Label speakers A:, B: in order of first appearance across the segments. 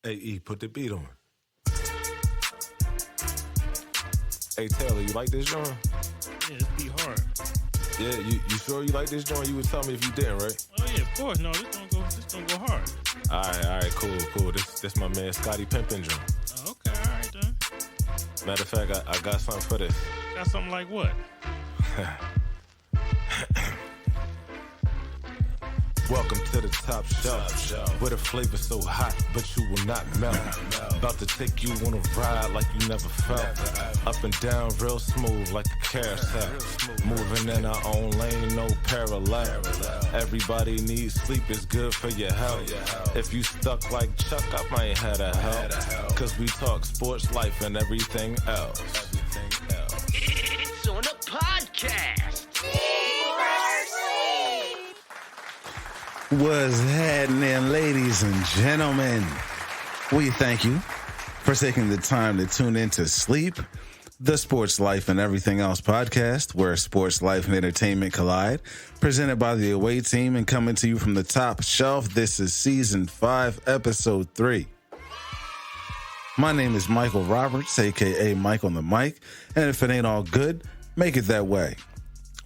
A: Hey, E, put the beat on. Hey, Taylor, you like this joint?
B: Yeah, this beat hard.
A: Yeah, you sure you like this joint? You would tell me if you didn't, right?
B: Oh yeah, of course. No, this gonna go hard.
A: All right, cool. This my man Scotty Pimpin' joint.
B: Oh, okay, all right then.
A: Matter of fact, I got something for this.
B: Got something like what?
A: Welcome to the top shelf, where the flavor's so hot, but you will not melt. About to take you on a ride like you never felt. Up and down real smooth like a carousel. Moving in our own lane, no parallel. Everybody needs sleep, it's good for your health. If you stuck like Chuck, I might have to help. Cause we talk sports, life, and everything else.
C: It's on a podcast.
D: What's happening, ladies and gentlemen? We thank you for taking the time to tune in to S.L.E.E.P, the Sports, Life, and Everything Else podcast, where sports, life, and entertainment collide. Presented by the away team and coming to you from the top shelf. This is Season 5, Episode 3. My name is Michael Roberts, a.k.a. Mike on the mic, and if it ain't all good, make it that way.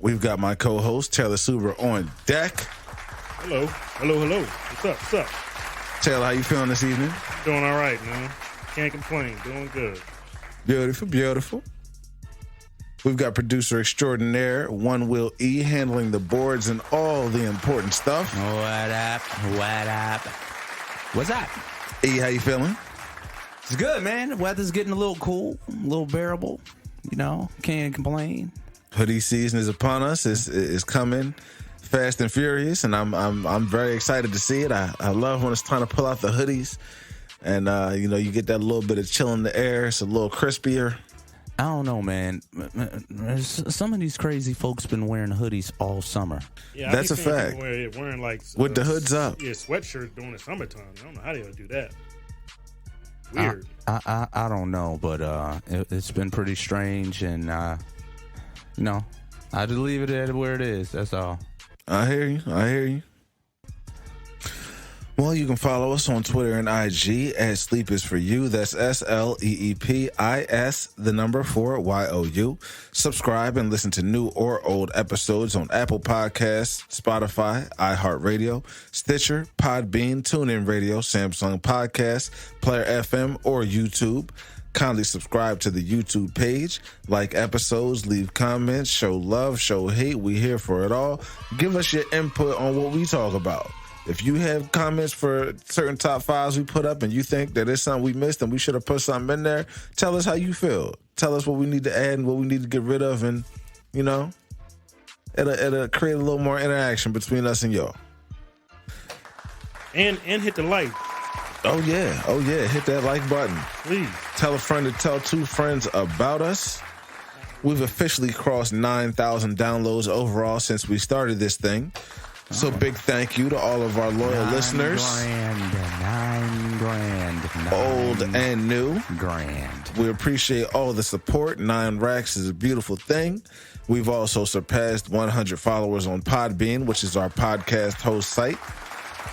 D: We've got my co-host, Taylor Suber, on deck.
B: Hello. What's up?
D: Taylor, how you feeling this evening?
B: Doing all right, man. Can't complain. Doing good.
D: Beautiful. We've got producer extraordinaire, One Will E, handling the boards and all the important stuff.
E: What up? What's up?
D: E, how you feeling?
E: It's good, man. The weather's getting a little cool, a little bearable. You know, can't complain.
D: Hoodie season is upon us. It's coming fast and furious, and I'm very excited to see it. I love when it's time to pull out the hoodies, and you get that little bit of chill in the air. It's a little crispier.
E: I don't know, man. Some of these crazy folks been wearing hoodies all summer.
B: Yeah,
D: That's a fact.
B: Wearing like
D: with the hoods up.
B: Yeah, sweatshirts during the summertime. I don't know how they would do that. Weird.
E: I don't know, but it's been pretty strange, and I just leave it at where it is. That's all.
D: I hear you. Well, you can follow us on Twitter and IG at Sleep Is For You. That's S.L.E.E.P. IS4YOU. Subscribe and listen to new or old episodes on Apple Podcasts, Spotify, iHeartRadio, Stitcher, Podbean, TuneIn Radio, Samsung Podcasts, Player FM, or YouTube. Kindly subscribe to the YouTube page, like episodes, leave comments, show love, show hate. We here for it all. Give us your input on what we talk about. If you have comments for certain top fives we put up and you think that it's something we missed and we should have put something in there, tell us how you feel. Tell us what we need to add and what we need to get rid of, and it'll create a little more interaction between us and y'all.
B: And hit the like.
D: Oh yeah. Hit that like button.
B: Please.
D: Tell a friend to tell two friends about us. We've officially crossed 9,000 downloads overall since we started this thing. So big thank you to all of our loyal listeners. $9,000. Old and new.
E: Grand.
D: We appreciate all the support. 9 racks is a beautiful thing. We've also surpassed 100 followers on Podbean, which is our podcast host site.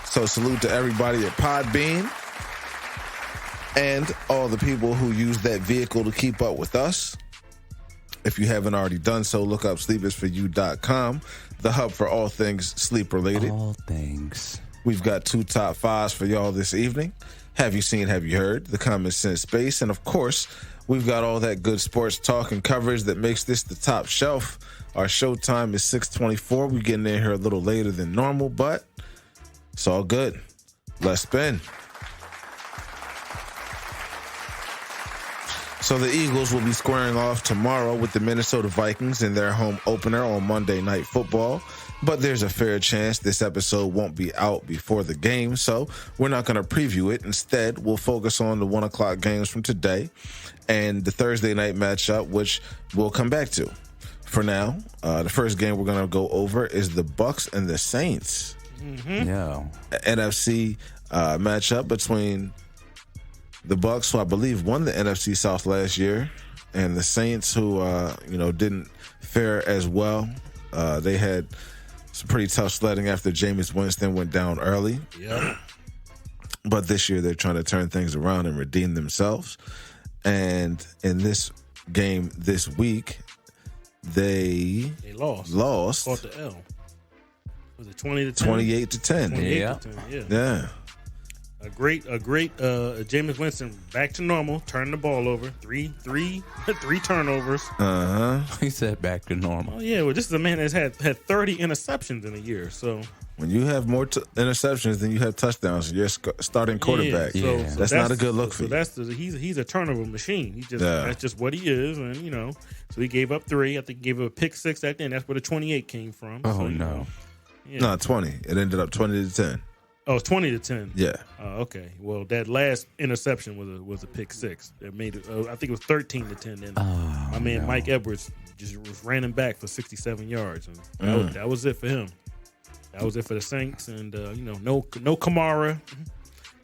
D: So salute to everybody at Podbean and all the people who use that vehicle to keep up with us. If you haven't already done so, look up sleepisforyou.com, the hub for all things sleep related.
E: All things.
D: We've got 2 top 5s for y'all this evening. Have you seen, have you heard? The Common Sense Space. And of course, we've got all that good sports talk and coverage that makes this the top shelf. Our showtime is 6:24. We're getting in here a little later than normal, but it's all good. Let's spin. So the Eagles will be squaring off tomorrow with the Minnesota Vikings in their home opener on Monday Night Football. But there's a fair chance this episode won't be out before the game, so we're not going to preview it. Instead, we'll focus on the 1 o'clock games from today and the Thursday night matchup, which we'll come back to. For now, the first game we're going to go over is the Bucs and the Saints.
E: Mm-hmm. Yeah.
D: NFC matchup between the Bucs, who I believe won the NFC South last year, and the Saints, who didn't fare as well. They had some pretty tough sledding after Jameis Winston went down early.
B: Yeah.
D: But this year they're trying to turn things around and redeem themselves. And in this game this week, they lost.
B: Caught the L. Was it 20 to 10?
D: 28 to 10.
B: 28
E: Yeah.
B: to 10,
D: Yeah.
B: A great Jameis Winston back to normal, turned the ball over, three turnovers.
E: He said back to normal.
B: Oh yeah, well this is a man that's had 30 interceptions in a year. So
D: When you have more interceptions than you have touchdowns, you're starting quarterback.
B: So
D: that's not a good look for you.
B: He's a turnover machine.
D: Yeah.
B: That's just what he is, and so he gave up 3. I think he gave up a pick 6 at the end. That's where the 28 came from.
E: Oh,
B: so,
E: no.
B: Yeah.
D: No, 20. It ended up 20 to 10.
B: Oh, it's 20 to 10.
D: Yeah.
B: Okay. Well, that last interception was a pick 6. That made it. I think it was 13 to 10. Then my man Mike Edwards just ran him back for 67 yards, and that was it for him. That was it for the Saints, and no Kamara.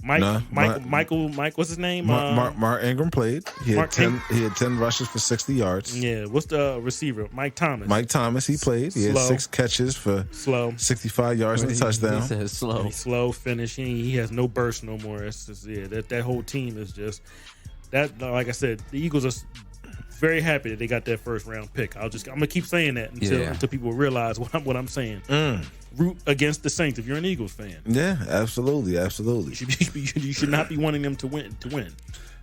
B: Michael, what's his name?
D: Mark Ingram played. He had 10 rushes for 60 yards.
B: Yeah, what's the receiver? Mike Thomas.
D: Mike Thomas, he played. He had 6 catches for 65 yards and a touchdown.
E: He says slow.
B: Slow finish. He has no burst no more. It's just, that whole team is just that. Like I said, the Eagles are very happy that they got that first round pick. I'm gonna keep saying that until people realize what I'm saying. Root against the Saints if you're an Eagles fan.
D: Yeah, absolutely.
B: You should not be wanting them to win.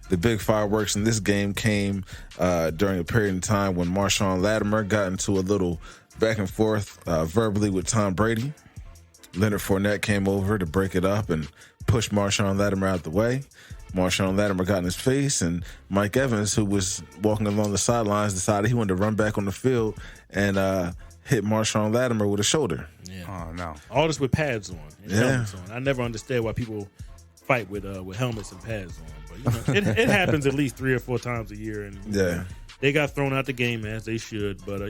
D: The big fireworks in this game came during a period of time when Marshawn Lattimore got into a little back and forth verbally with Tom Brady. Leonard Fournette came over to break it up and push Marshawn Lattimore out the way. Marshawn Lattimore got in his face, and Mike Evans, who was walking along the sidelines, decided he wanted to run back on the field and hit Marshawn Lattimore with a shoulder.
B: Yeah.
E: Oh, no.
B: All this with pads on and helmets on. I never understand why people fight with helmets and pads on. But it happens at least 3 or 4 times a year, and they got thrown out the game as they should. But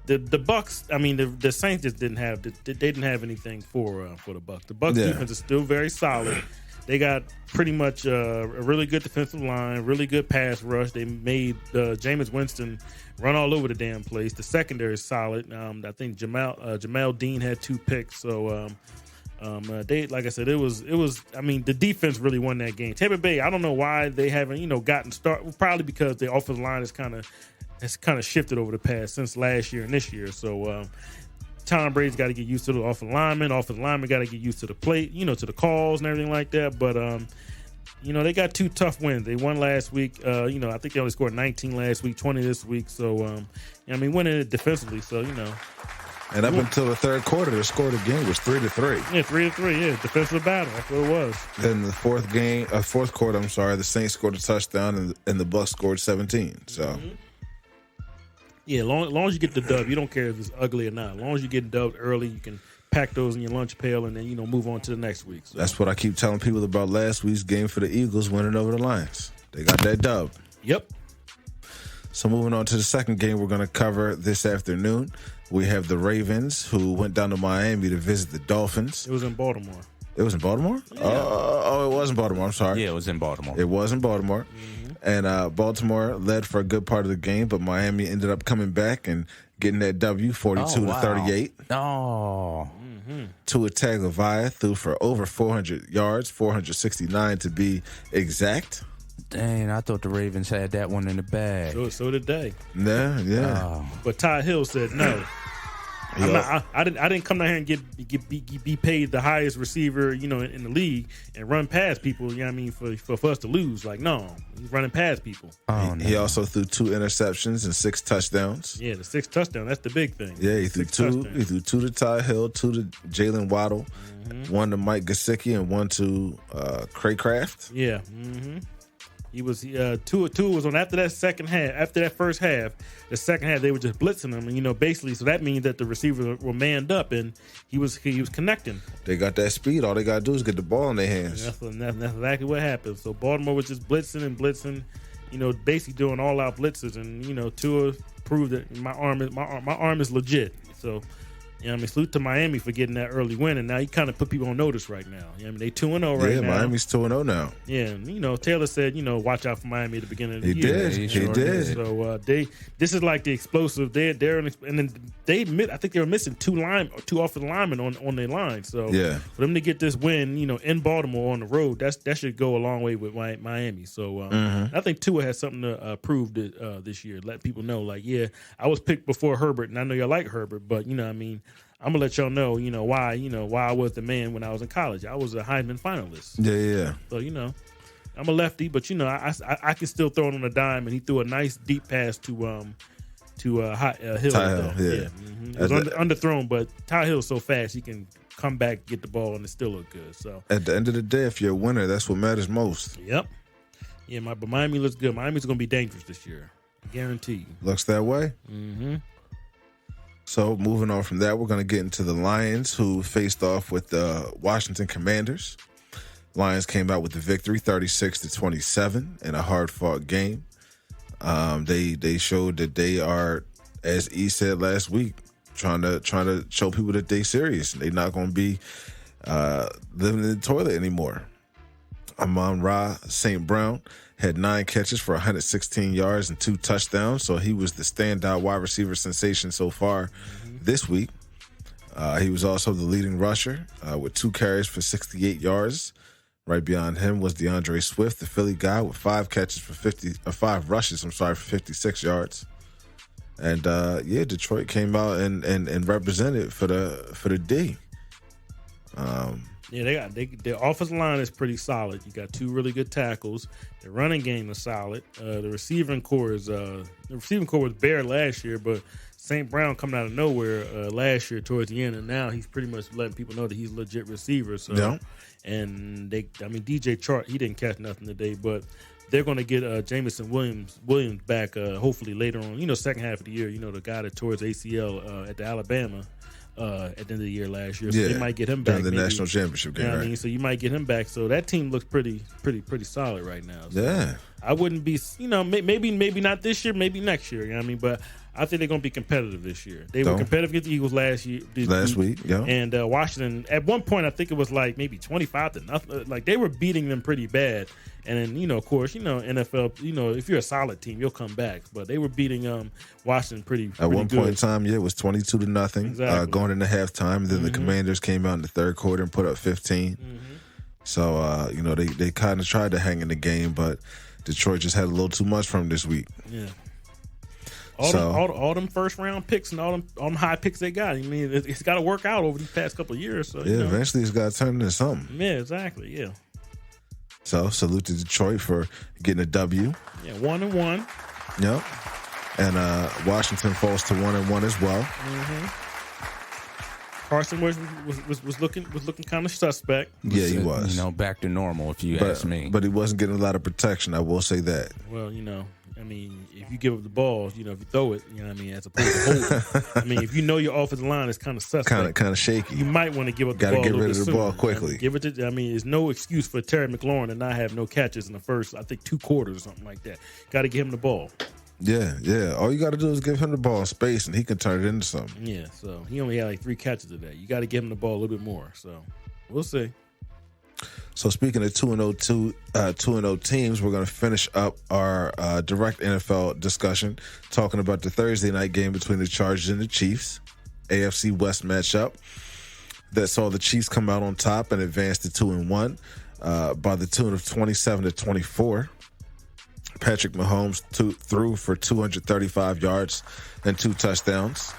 B: the Bucks, I mean the Saints just didn't have anything for the Bucks. The Bucks defense is still very solid. They got pretty much a really good defensive line, really good pass rush. They made Jameis Winston run all over the damn place. The secondary is solid. I think Jamal Dean had 2 picks. So they, like I said, it was. I mean, the defense really won that game. Tampa Bay, I don't know why they haven't gotten started. Probably because the offensive line has kind of shifted over the past since last year and this year. So. Tom Brady's got to get used to the offensive lineman. Offensive lineman got to get used to the plate, to the calls and everything like that. But, they got 2 tough wins. They won last week. I think they only scored 19 last week, 20 this week. So, winning it defensively. So,
D: And up until the third quarter, the score of the game was 3-3.
B: Yeah, 3-3. Yeah, defensive battle. That's what it was.
D: Then the fourth quarter, the Saints scored a touchdown and the Bucks scored 17. So. Mm-hmm.
B: Yeah, as long as you get the dub, you don't care if it's ugly or not. As long as you get dubbed early, you can pack those in your lunch pail and then move on to the next week. So.
D: That's what I keep telling people about last week's game for the Eagles winning over the Lions. They got that dub.
B: Yep.
D: So moving on to the second game we're going to cover this afternoon, we have the Ravens who went down to Miami to visit the Dolphins.
B: It was in Baltimore.
D: It was in Baltimore?
B: Yeah.
D: Oh, it was in Baltimore. I'm sorry.
E: Yeah, it was in Baltimore.
D: It was in Baltimore. Mm-hmm. And Baltimore led for a good part of the game, but Miami ended up coming back and getting that W, 42-38.
E: Oh.
D: Tua Tagovailoa threw for over 400 yards, 469 to be exact.
E: Dang, I thought the Ravens had that one in the bag.
B: So did they.
D: Yeah.
E: Oh.
B: But Ty Hill said no. I didn't come down here and be paid the highest receiver, in the league and run past people, for us to lose. Like, no, he's running past people.
E: Oh, no.
D: He also threw 2 interceptions and 6 touchdowns.
B: Yeah, the 6 touchdowns, that's the big thing.
D: Yeah, he threw 2. He threw 2 to Ty Hill, 2 to Jalen Waddle, 1 to Mike Gesicki, and 1 to Craycraft.
B: Yeah. He was Tua was on after that second half. After that first half, the second half they were just blitzing him, and basically, so that means that the receivers were manned up and he was connecting.
D: They got that speed. All they got to do is get the ball in their hands.
B: That's exactly what happened. So Baltimore was just blitzing, basically doing all out blitzes, and Tua proved that my arm is legit. So You know what I mean? Salute to Miami for getting that early win, and now he kind of put people on notice right now. You know what I mean? They 2-0 right now.
D: Yeah, Miami's 2-0 now.
B: Yeah, and, Taylor said, watch out for Miami at the beginning of the
D: He
B: year.
D: did. He did.
B: So this is like the explosive. They're and then I think they were missing two offensive linemen on their line. So for them to get this win, in Baltimore on the road, that should go a long way with Miami. So I think Tua has something to prove this year. Let people know, I was picked before Herbert, and I know y'all like Herbert, but I'm gonna let y'all know, why I was the man when I was in college. I was a Heisman finalist.
D: Yeah.
B: So I'm a lefty, but I can still throw it on a dime, and he threw a nice deep pass to Hill.
D: Ty Hill, yeah.
B: It was underthrown, but Ty Hill's so fast he can come back, get the ball, and it still look good. So
D: at the end of the day, if you're a winner, that's what matters most.
B: Yep. Yeah, but Miami looks good. Miami's gonna be dangerous this year, guaranteed.
D: Looks that way.
B: Mm-hmm.
D: So moving on from that, we're going to get into the Lions, who faced off with the Washington Commanders. Lions came out with the victory, 36-27, in a hard-fought game. They showed that they are, as E said last week, trying to show people that they're serious. They're not going to be living in the toilet anymore. Amon-Ra St. Brown had 9 catches for 116 yards and 2 touchdowns, so he was the standout wide receiver sensation so far this week. He was also the leading rusher with 2 carries for 68 yards. Right beyond him was DeAndre Swift, the Philly guy, with 5 rushes for 56 yards. And Detroit came out and represented for the D.
B: Their offensive line is pretty solid. You got 2 really good tackles. The running game is solid. The receiving core was bare last year, but St. Brown coming out of nowhere last year towards the end, and now he's pretty much letting people know that he's a legit receiver. So, and DJ Chark, he didn't catch nothing today, but they're going to get Jamison Williams back hopefully later on. Second half of the year. The guy that tore his ACL at the Alabama. At the end of the year last year, so they might get him back.
D: The national championship game, right?
B: So you might get him back. So that team looks pretty solid right now. So I wouldn't be, maybe not this year, maybe next year. But I think they're going to be competitive this year. They were competitive against the Eagles last week, yeah. And Washington, at one point, I think it was like maybe 25-0. Like they were beating them pretty bad. And then, of course, NFL, if you're a solid team, you'll come back. But they were beating Washington pretty
D: At one
B: good.
D: point in time, it was 22-0
B: exactly.
D: Going into halftime. And then the Commanders came out in the third quarter and put up 15. So, they kind of tried to hang in the game, but Detroit just had a little too much from this week.
B: Yeah. All them first round picks and all them high picks they got. It's got to work out over these past couple of years. So
D: eventually it's got to turn into something.
B: Yeah, exactly. Yeah.
D: So salute to Detroit for getting a W.
B: Yeah, 1-1.
D: Yep. And Washington falls to 1-1 as well.
B: Carson was looking kind of suspect.
D: Yeah, he was.
E: Back to normal if you ask me.
D: But he wasn't getting a lot of protection. I will say that.
B: Well, if you give up the ball, if you throw it, as opposed to hold it. If your offensive line is kind of suspect,
D: kind of shaky,
B: you might want to give up the ball.
D: Got to get rid of the ball quickly.
B: Give it to. There's no excuse for Terry McLaurin to not have no catches in the first, I think, 2 quarters or something like that. Got to give him the ball.
D: Yeah. All you got to do is give him the ball in space, and he can turn it into something.
B: Yeah. So he only had like 3 catches today. You got to give him the ball a little bit more. So we'll see.
D: So speaking of 2-0 teams, we're going to finish up our direct NFL discussion, talking about the Thursday night game between the Chargers and the Chiefs, AFC West matchup that saw the Chiefs come out on top and advance to 2-1 by the tune of 27-24. Patrick Mahomes threw for 235 yards and 2 touchdowns.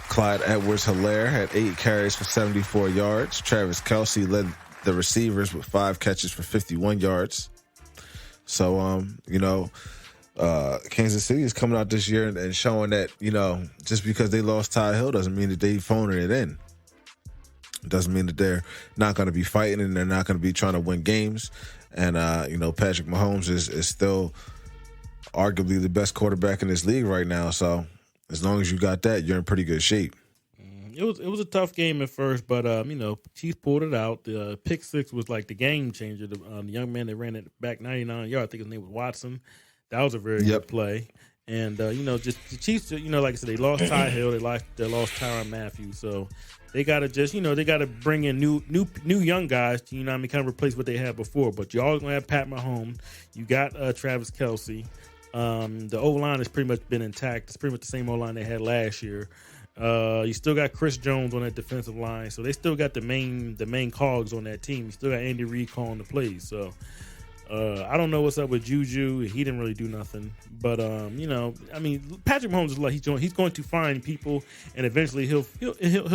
D: Clyde Edwards-Helaire had 8 carries for 74 yards. Travis Kelce led the receivers with 5 catches for 51 yards. So, Kansas City is coming out this year and showing that, just because they lost Ty Hill doesn't mean that they phoning it in. It doesn't mean that they're not going to be fighting and they're not going to be trying to win games. And, Patrick Mahomes is still arguably the best quarterback in this league right now. So as long as you got that, you're in pretty good shape.
B: It was a tough game at first, but Chiefs pulled it out. The pick 6 was like the game changer. The young man that ran it back 99 yards, I think his name was Watson. That was a very good play. And just the Chiefs, like I said, they lost Ty Hill, they lost Tyrann Matthew, so they gotta just, they gotta bring in new young guys to, kind of replace what they had before. But you always gonna have Pat Mahomes. You got Travis Kelce. The O-line has pretty much been intact. It's pretty much the same O-line they had last year. You still got Chris Jones on that defensive line, so they still got the main cogs on that team. You still got Andy Reid calling the plays. So I don't know what's up with Juju. He didn't really do nothing, but Patrick Mahomes is like he's going to find people, and eventually he'll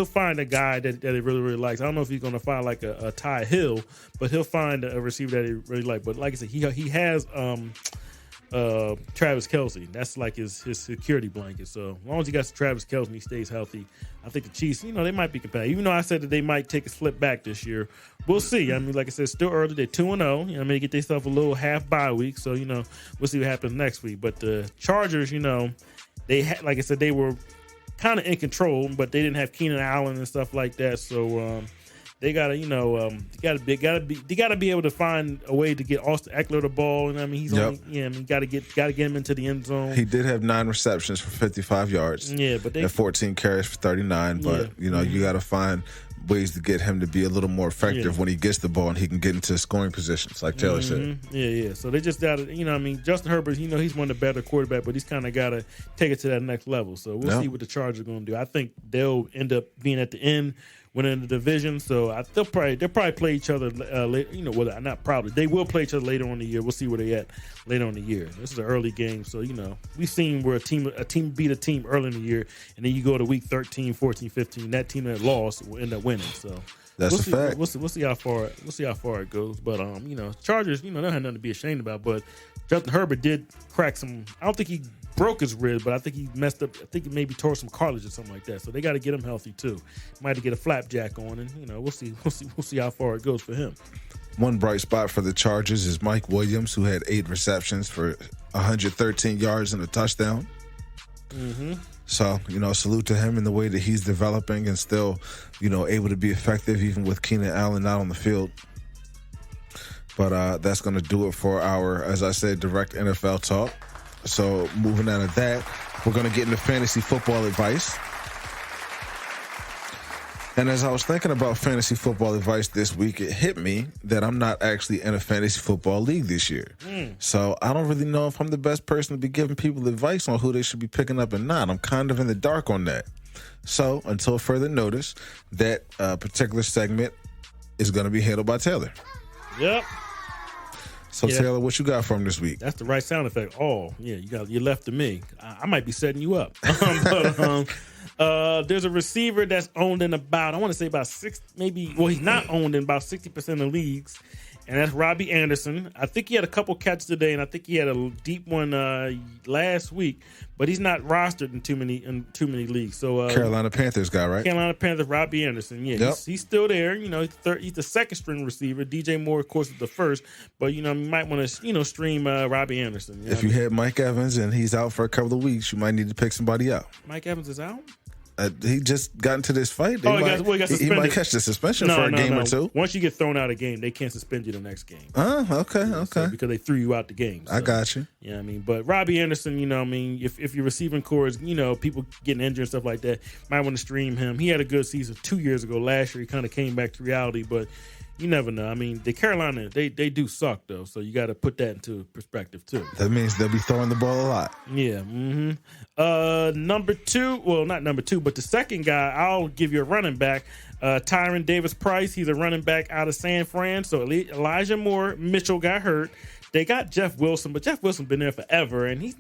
B: find a guy that he really likes. I don't know if he's going to find like a Ty Hill, but he'll find a receiver that he really likes. But like I said, he has Travis Kelce. That's like his security blanket. So as long as he got Travis Kelce and he stays healthy, I think the Chiefs, they might be competitive. Even though I said that they might take a slip back this year, we'll see. I mean, like I said, still early. They're 2-0. They get themselves a little half bye week. So we'll see what happens next week. But the Chargers, they had, like I said, they were kind of in control, but they didn't have Keenan Allen and stuff like that. So they gotta, they gotta be able to find a way to get Austin Eckler the ball. And gotta get him into the end zone.
D: He did have 9 receptions for 55 yards.
B: Yeah, but
D: and 14 carries for 39. But you gotta find ways to get him to be a little more effective when he gets the ball and he can get into scoring positions, like Taylor said.
B: Yeah. So they just got to, Justin Herbert, he's one of the better quarterbacks, but he's kind of got to take it to that next level. So we'll see what the Chargers are going to do. I think they'll end up being at the end, winning the division. So they'll probably play each other later. Not probably. They will play each other later on in the year. We'll see where they at later on in the year. This is an early game, so we've seen where a team beat a team early in the year, and then you go to week 13, 14, 15. That team that lost will end up winning. So
D: that's a fact.
B: We'll see how far it goes. But Chargers, they don't have nothing to be ashamed about. But Justin Herbert did crack some. I don't think he broke his rib, but I think he messed up. I think he maybe tore some cartilage or something like that. So they got to get him healthy too. Might have to get a flapjack on, and we'll see how far it goes for him.
D: One bright spot for the Chargers is Mike Williams, who had 8 receptions for 113 yards and a touchdown. Mm-hmm. So, salute to him in the way that he's developing and still, able to be effective even with Keenan Allen not on the field. But that's going to do it for our, as I said, direct NFL talk. So moving out of that, we're going to get into fantasy football advice. And as I was thinking about fantasy football advice this week, it hit me that I'm not actually in a fantasy football league this year. So I don't really know if I'm the best person to be giving people advice on who they should be picking up and not. I'm kind of in the dark on that. So until further notice, that particular segment is going to be handled by Taylor.
B: Yep.
D: So Taylor, what you got for him this week?
B: That's the right sound effect. Oh, yeah, you left to me. I might be setting you up. There's a receiver that's owned in about, I want to say about 6, maybe, well, he's not owned in about 60% of leagues, and that's Robbie Anderson. I think he had a couple catches today, and I think he had a deep one last week, but he's not rostered in too many leagues. So
D: Carolina Panthers guy, right?
B: Carolina Panthers, Robbie Anderson. Yeah, he's still there. He's the second string receiver. DJ Moore, of course, is the first, but you might want to stream Robbie Anderson.
D: If you had Mike Evans and he's out for a couple of weeks, you might need to pick somebody out.
B: Mike Evans is out?
D: He just got into this fight.
B: He got
D: he might catch the suspension for a game or two.
B: Once you get thrown out of a game, they can't suspend you the next game.
D: Okay.
B: So, because they threw you out the game. So,
D: I got you.
B: Yeah, but Robbie Anderson, if your receiving core is, people getting injured and stuff like that, might want to stream him. He had a good season 2 years ago. Last year, he kind of came back to reality, but you never know. The Carolina, they do suck, though, so you got to put that into perspective, too.
D: That means they'll be throwing the ball a lot.
B: Yeah. Mm-hmm. Number 2, well, not number 2, but the second guy, I'll give you a running back, Tyrann Davis-Price. He's a running back out of San Fran, so Elijah Mitchell got hurt. They got Jeff Wilson, but Jeff Wilson's been there forever, and he's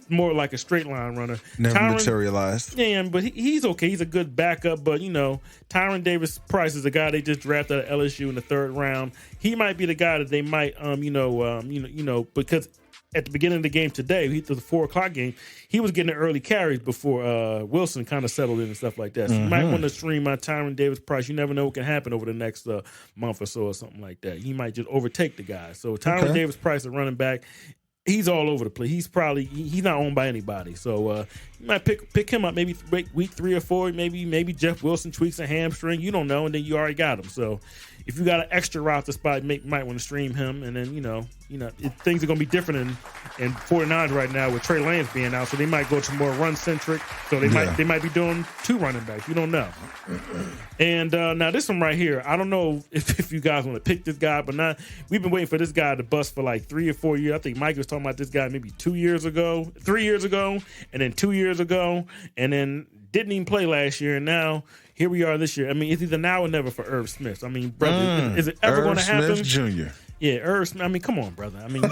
B: more like a straight line runner.
D: Never materialized.
B: Yeah, but he's okay. He's a good backup, but Tyrann Davis-Price is a guy they just drafted out of LSU in the 3rd round. He might be the guy that they might, because at the beginning of the game today, the 4:00 game, he was getting the early carries before Wilson kind of settled in and stuff like that. So you might want to stream my Tyrann Davis-Price. You never know what can happen over the next month or so or something like that. He might just overtake the guy. So Tyrann Davis-Price, a running back, he's all over the place. He's not owned by anybody. So you might pick him up maybe week 3 or 4. Maybe Jeff Wilson tweaks a hamstring. You don't know, and then you already got him. So if you got an extra roster spot, you might want to stream him. And then things are going to be different in 49ers right now with Trey Lance being out, so they might go to more run centric. So they might be doing 2 running backs. You don't know. And now this one right here, I don't know if you guys want to pick this guy, but we've been waiting for this guy to bust for like 3 or 4 years. I think Mike was talking about this guy maybe 3 years ago, and then 2 years ago, and then didn't even play last year, and now here we are this year. I mean, it's either now or never for Irv Smith. I mean, brother, is it ever going to happen?
D: Irv Smith Jr.
B: Yeah, Irv Smith. I mean, come on, brother. I mean,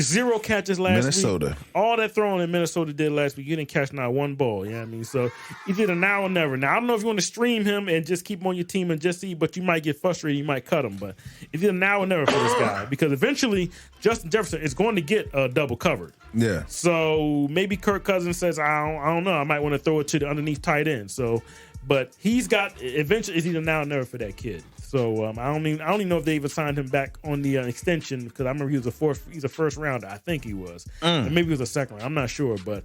B: 0 catches last
D: Minnesota.
B: week. All that throwing in Minnesota did last week, you didn't catch not 1 ball. You know what I mean? So it's either now or never. Now, I don't know if you want to stream him and just keep him on your team and just see, but you might get frustrated. You might cut him. But it's either now or never for this guy, because eventually Justin Jefferson is going to get double covered.
D: Yeah.
B: So maybe Kirk Cousins says, I don't know. I might want to throw it to the underneath tight end. So, but he's got eventually. It's either now or never for that kid. So I don't even know if they even signed him back on the extension, because I remember he's a first rounder. I think he was, and maybe he was a second round. I'm not sure, but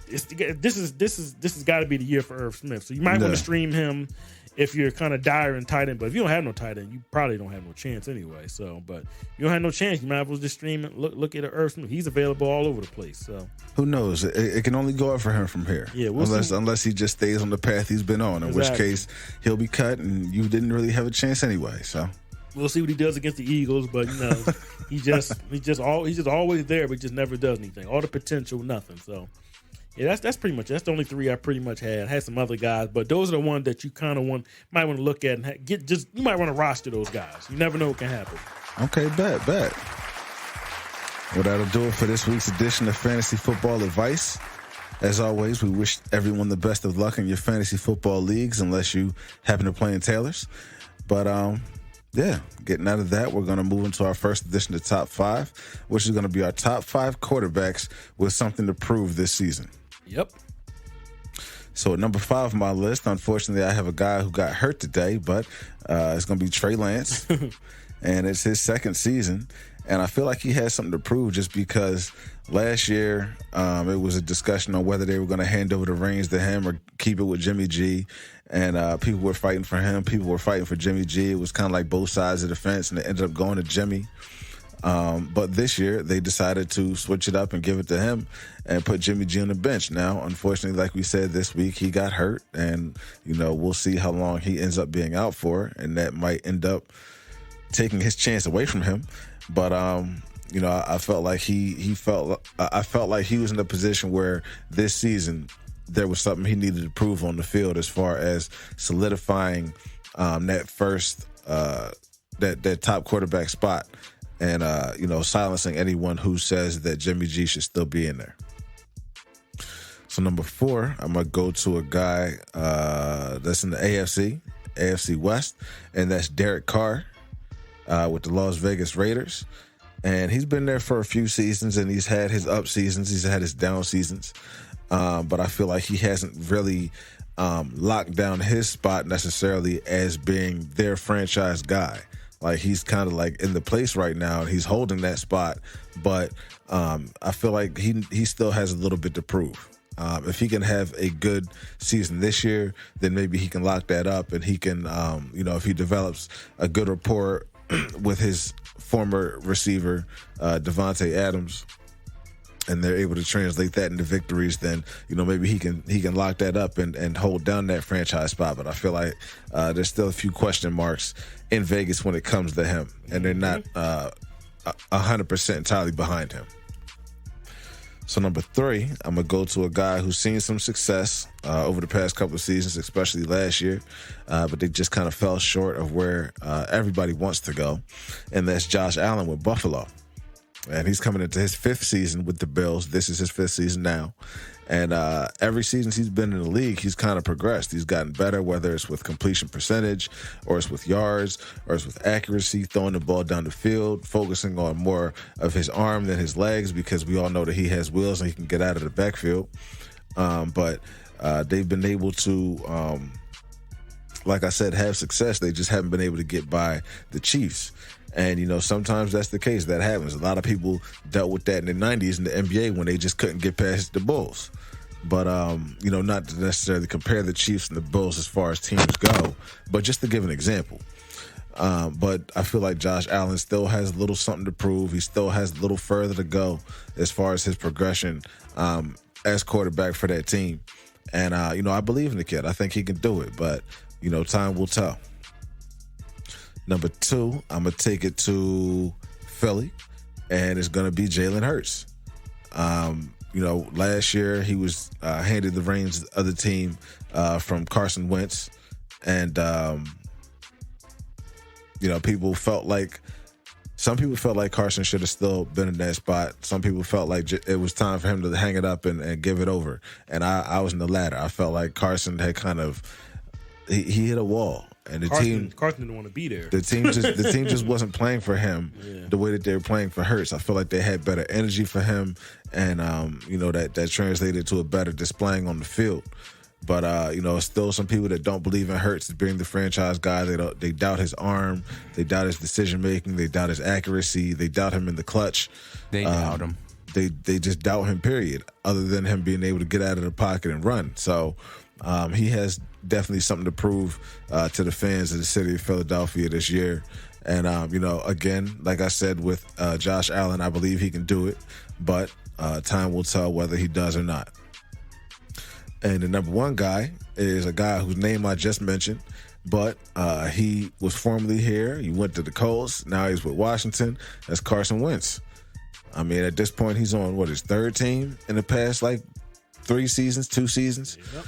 B: this has got to be the year for Irv Smith. So you might want to stream him if you're kind of dire in tight end. But if you don't have no tight end, you probably don't have no chance anyway. So, but if you don't have no chance, you might as well just stream it. Look at Irv Smith. He's available all over the place. So
D: who knows? It can only go up for him from here.
B: Yeah,
D: unless he just stays on the path he's been on, in which case he'll be cut, and you didn't really have a chance anyway. So
B: we'll see what he does against the Eagles. But he's just always there, but just never does anything. All the potential, nothing. So. Yeah, that's pretty much. That's the only 3 I pretty much had. I had some other guys, but those are the ones that you kind of might want to look at and you might want to roster those guys. You never know what can happen.
D: Okay, bet. Well, that'll do it for this week's edition of Fantasy Football Advice. As always, we wish everyone the best of luck in your fantasy football leagues, unless you happen to play in Taylor's. But getting out of that, we're going to move into our first edition of Top 5, which is going to be our top 5 quarterbacks with something to prove this season.
B: Yep.
D: So at number 5 on my list, unfortunately, I have a guy who got hurt today, but it's going to be Trey Lance, and it's his second season. And I feel like he has something to prove, just because last year it was a discussion on whether they were going to hand over the reins to him or keep it with Jimmy G. And people were fighting for him. People were fighting for Jimmy G. It was kind of like both sides of the fence, and it ended up going to Jimmy. But this year, they decided to switch it up and give it to him and put Jimmy G on the bench. Now, unfortunately, like we said, this week he got hurt, and, we'll see how long he ends up being out for, and that might end up taking his chance away from him. But, I felt like I felt like he was in a position where this season there was something he needed to prove on the field as far as solidifying that first that top quarterback spot. And, silencing anyone who says that Jimmy G should still be in there. So number 4, I'm going to go to a guy that's in the AFC West, and that's Derek Carr with the Las Vegas Raiders. And he's been there for a few seasons, and he's had his up seasons. He's had his down seasons. But I feel like he hasn't really locked down his spot necessarily as being their franchise guy. Like, he's kind of like in the place right now, and he's holding that spot. But I feel like he still has a little bit to prove. If he can have a good season this year, then maybe he can lock that up, and he can, if he develops a good rapport with his former receiver, Devontae Adams, and they're able to translate that into victories, then, maybe he can lock that up and hold down that franchise spot. But I feel like there's still a few question marks in Vegas when it comes to him, and they're not 100% entirely behind him. So number 3, I'm going to go to a guy who's seen some success over the past couple of seasons, especially last year, but they just kind of fell short of where everybody wants to go, and that's Josh Allen with Buffalo. And he's coming into his 5th season with the Bills. This is his 5th season now. And every season he's been in the league, he's kind of progressed. He's gotten better, whether it's with completion percentage, or it's with yards, or it's with accuracy, throwing the ball down the field, focusing on more of his arm than his legs, because we all know that he has wheels and he can get out of the backfield. But they've been able to, like I said, have success. They just haven't been able to get by the Chiefs. And, sometimes that's the case. That happens. A lot of people dealt with that in the 90s in the NBA when they just couldn't get past the Bulls. But, not to necessarily compare the Chiefs and the Bulls as far as teams go, but just to give an example. But I feel like Josh Allen still has a little something to prove. He still has a little further to go as far as his progression as quarterback for that team. And, I believe in the kid. I think he can do it. But, time will tell. Number 2, I'm going to take it to Philly, and it's going to be Jalen Hurts. Last year he was handed the reins of the team from Carson Wentz. And, some people felt like Carson should have still been in that spot. Some people felt like it was time for him to hang it up and give it over. And I was in the latter. I felt like Carson had he hit a wall. And Carson
B: didn't want to be there.
D: The team just wasn't playing for him the way that they were playing for Hurts. I feel like they had better energy for him, and that translated to a better displaying on the field. But still some people that don't believe in Hurts as being the franchise guy. They doubt his arm, they doubt his decision making, they doubt his accuracy, they doubt him in the clutch.
E: They doubt him.
D: They just doubt him. Period. Other than him being able to get out of the pocket and run, so. He has definitely something to prove to the fans of the city of Philadelphia this year. And, again, like I said with Josh Allen, I believe he can do it. But time will tell whether he does or not. And the number 1 guy is a guy whose name I just mentioned. But he was formerly here. He went to the Colts. Now he's with Washington. That's Carson Wentz. I mean, at this point, he's on, his 3rd team in the past, 2 seasons. Yep.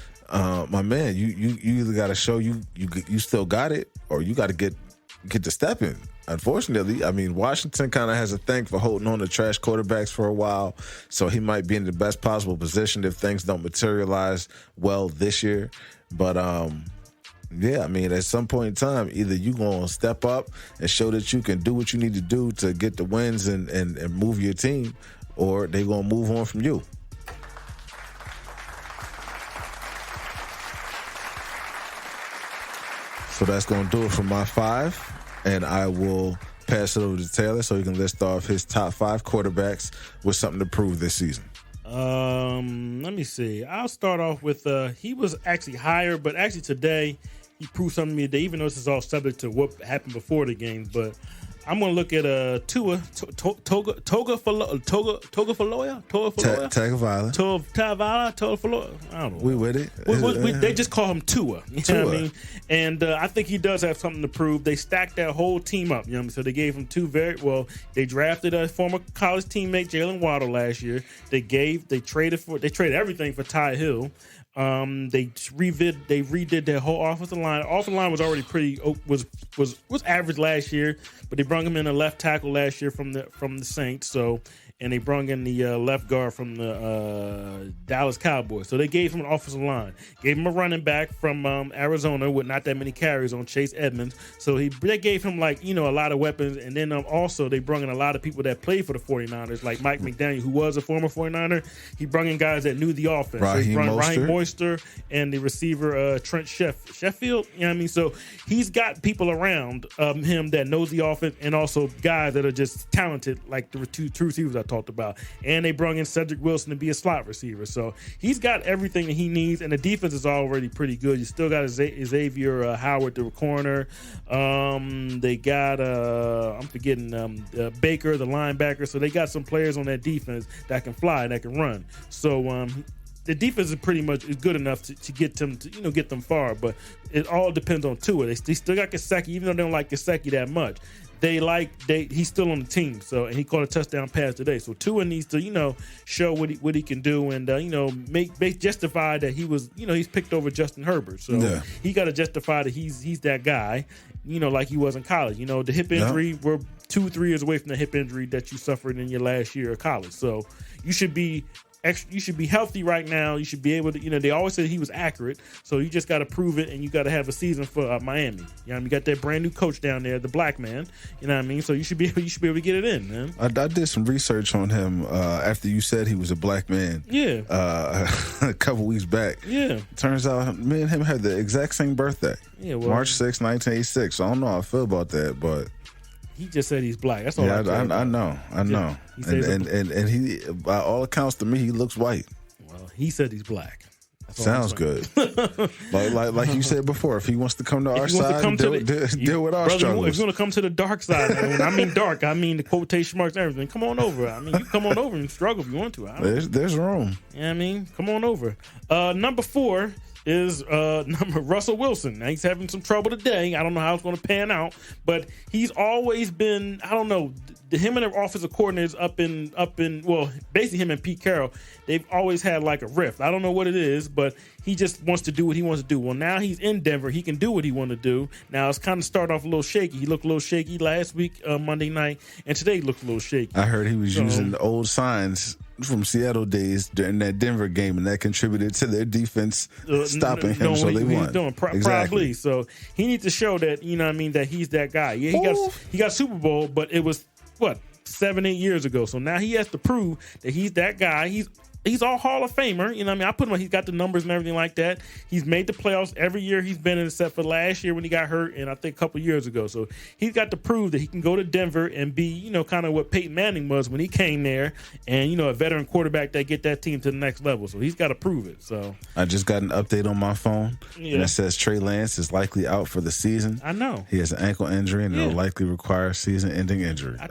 D: My man, you either got to show you still got it, or you got to get to stepping. Unfortunately, I mean, Washington kind of has a thing for holding on to trash quarterbacks for a while, so he might be in the best possible position if things don't materialize well this year. But at some point in time, either you gonna step up and show that you can do what you need to do to get the wins and move your team, or they gonna move on from you. So that's going to do it for my 5, and I will pass it over to Taylor so he can list off his top 5 quarterbacks with something to prove this season.
B: Let me see. I'll start off with he was actually higher, but actually today he proved something to me today, even though this is all subject to what happened before the game. But I'm going to look at Tua Tagovailoa. I don't know.
D: We with it.
B: They just call him Tua. You know what I mean? And I think he does have something to prove. They stacked that whole team up. You know what I mean? So they gave him 2 very well. They drafted a former college teammate, Jalen Waddle, last year. They traded everything for Ty Hill. They redid their whole offensive line. Offensive line was already was average last year, but they brought him in a left tackle last year from the Saints. So, and they brought in the left guard from the Dallas Cowboys. So they gave him an offensive line, gave him a running back from Arizona with not that many carries on Chase Edmonds. So they gave him a lot of weapons, and then also they brought in a lot of people that played for the 49ers, like Mike McDaniel, who was a former 49er. He brought in guys that knew the offense.
D: Raheem
B: Mostert and the receiver Trent Sheffield. You know what I mean? So he's got people around him that knows the offense, and also guys that are just talented, like the two receivers I talked about. And they brought in Cedric Wilson to be a slot receiver. So he's got everything that he needs, and the defense is already pretty good. You still got Xavier Howard, the corner. They got I'm forgetting Baker, the linebacker. So they got some players on that defense that can fly, that can run. So the defense is pretty much good enough to get them to get them far, but it all depends on Tua. They still got Gesicki, even though they don't like Gesicki that much. He's still on the team. So, and he caught a touchdown pass today. So Tua needs to show what he can do, and make justify that he was he's picked over Justin Herbert. So he got to justify that he's that guy, like he was in college. The hip injury, we're 2-3 years away from the hip injury that you suffered in your last year of college. So you should be healthy right now. You should be able to, they always said he was accurate. So you just got to prove it, and you got to have a season for Miami. You got that brand new coach down there, the black man. You know what I mean? So you should be able to get it in, man.
D: I did some research on him after you said he was a black man.
B: Yeah.
D: A couple weeks back.
B: Yeah.
D: Turns out me and him had the exact same birthday.
B: Yeah. Well,
D: March 6, 1986. So I don't know how I feel about that, but.
B: He just said he's black. That's all.
D: Yeah, I know.
B: Yeah,
D: and he, by all accounts to me, he looks white.
B: Well, he said he's black.
D: Sounds good. like you said before, if he wants to come to our side, deal with our struggles.
B: If you want to come to the dark side, when I mean dark, I mean the quotation marks and everything. Come on over. I mean, you come on over and struggle if you want to.
D: There's room.
B: Yeah, I mean, come on over. Number 4 is Russell Wilson. Now, he's having some trouble today. I don't know how it's going to pan out, but he's always been, I don't know, him and their offensive coordinators up in well, basically him and Pete Carroll, they've always had like a rift. I don't know what it is, but he just wants to do what he wants to do. Well, now he's in Denver. He can do what he want to do. Now, it's kind of started off a little shaky. He looked a little shaky last week, Monday night, and today he looked a little shaky.
D: I heard he was using the old signs from Seattle days during that Denver game, and that contributed to their defense stopping him, so they won.
B: Probably. So he needs to show that, you know what I mean, that he's that guy. Yeah, he got Super Bowl, but it was, 7-8 years ago. So now he has to prove that he's that guy. He's all Hall of Famer. You know what I mean? I put him on. He's got the numbers and everything like that. He's made the playoffs every year he's been in, except for last year when he got hurt, and I think a couple years ago. So he's got to prove that he can go to Denver and be, kind of what Peyton Manning was when he came there, and, a veteran quarterback that get that team to the next level. So he's got to prove it. So I
D: just got an update on my phone, and it says Trey Lance is likely out for the season.
B: I know.
D: He has an ankle injury, and it'll likely require season-ending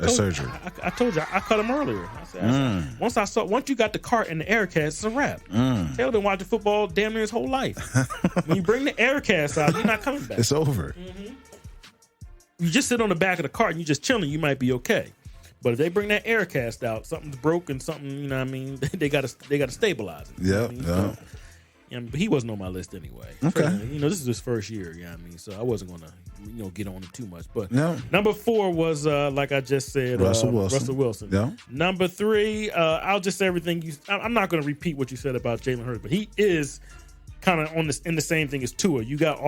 D: surgery.
B: I told you, I cut him earlier. I said, once you got the cart and the air cast, it's a wrap. Taylor been watching football damn near his whole life. When you bring the air cast out, you're not coming back.
D: It's over.
B: You just sit on the back of the cart and you just chilling, you might be okay. But if they bring that air cast out, something's broken, something, you know what I mean, they gotta stabilize it.
D: Yeah.
B: But he wasn't on my list anyway.
D: Okay.
B: This is his first year, you know what I mean? So I wasn't going to, get on him too much. But number 4 was, like I just said, Russell Wilson.
D: Yeah.
B: Number 3, I'll just say everything I'm not going to repeat what you said about Jalen Hurts, but he is kind of in the same thing as Tua. You got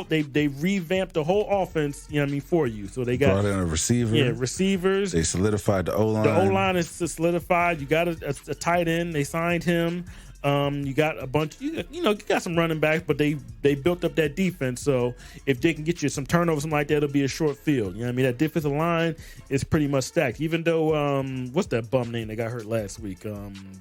B: they revamped the whole offense, for you. So they got
D: brought in a receiver.
B: Yeah, receivers.
D: They solidified the O-line.
B: The O-line is solidified. You got a tight end. They signed him. You got a bunch, you got some running backs, but they built up that defense. So if they can get you some turnovers, something like that, it'll be a short field. You know what I mean? That defensive line is pretty much stacked. Even though, what's that bum name that got hurt last week?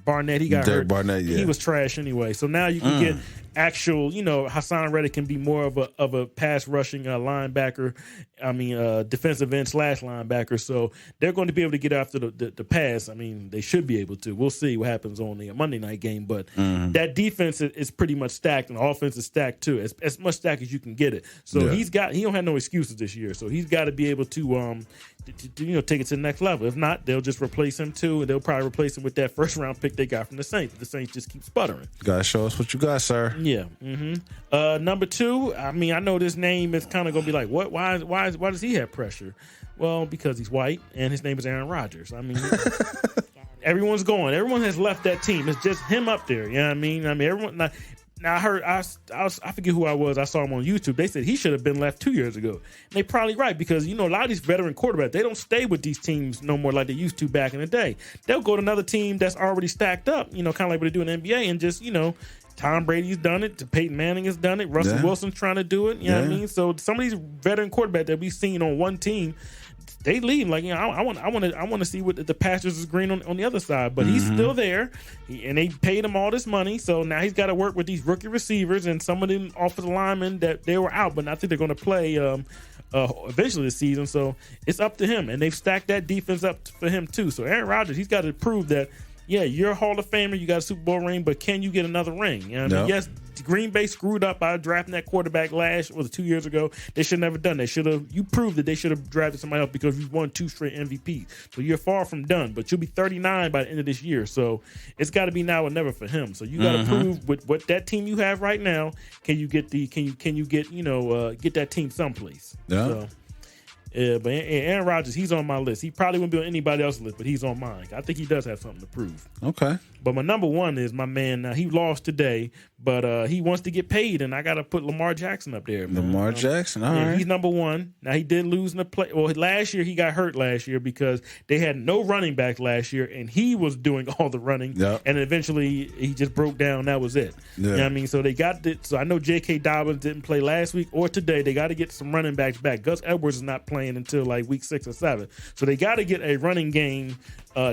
B: Barnett, he got hurt.
D: Barnett, yeah.
B: He was trash anyway. So now you can get actual, Hassan Reddick can be more of a pass rushing linebacker. Defensive end / linebacker. So they're going to be able to get after the pass. They should be able to. We'll see what happens on the Monday night game, but that defense is pretty much stacked, and the offense is stacked too. As much stacked as you can get it. So he don't have no excuses this year. So he's got to be able to take it to the next level. If not, they'll just replace him too, and they'll probably replace him with that first round pick they got from the Saints. The Saints just keep sputtering.
D: Gotta show us what you got, sir.
B: Yeah. Number 2. I know this name is kind of gonna be like, what? Why does he have pressure? Well, because he's white, and his name is Aaron Rodgers. Everyone's going. Everyone has left that team. It's just him up there. You know what I mean? Everyone. Now I heard I forget who I was. I saw him on YouTube. They said he should have been left 2 years ago. And they probably right, because a lot of these veteran quarterbacks, they don't stay with these teams no more like they used to back in the day. They'll go to another team that's already stacked up. Kind of like what they do in the NBA, and just Tom Brady's done it. Peyton Manning has done it. Russell Wilson's trying to do it. You know what I mean? So some of these veteran quarterbacks that we've seen on one team, they lead. Like, I want to see what the pastures is green on the other side. But he's still there, and they paid him all this money. So now he's got to work with these rookie receivers and some of them offensive linemen that they were out, but I think they're going to play eventually this season. So it's up to him, and they've stacked that defense up for him too. So Aaron Rodgers, he's got to prove that. Yeah, you're a Hall of Famer. You got a Super Bowl ring, but can you get another ring? You know what I mean? Yes, Green Bay screwed up by drafting that quarterback 2 years ago. They should have never done that. You proved that they should have drafted somebody else because you won 2 straight MVPs. So you're far from done, but you'll be 39 by the end of this year. So it's got to be now or never for him. So you got to prove with what that team you have right now. Can you get get that team someplace? Yeah. So, yeah, but Aaron Rodgers, he's on my list. He probably wouldn't be on anybody else's list, but he's on mine. I think he does have something to prove.
D: Okay.
B: But my number 1 is my man. Now, he lost today, but he wants to get paid, and I got to put Lamar Jackson up there. Man.
D: Lamar Jackson, all right.
B: He's number 1. Now, he did lose in the play. Well, last year, he got hurt last year because they had no running back last year, and he was doing all the running. Yep. And eventually, he just broke down. That was it. Yeah. You know what I mean? So they got it. So I know J.K. Dobbins didn't play last week or today. They got to get some running backs back. Gus Edwards is not playing until like week 6 or 7. So they got to get a running game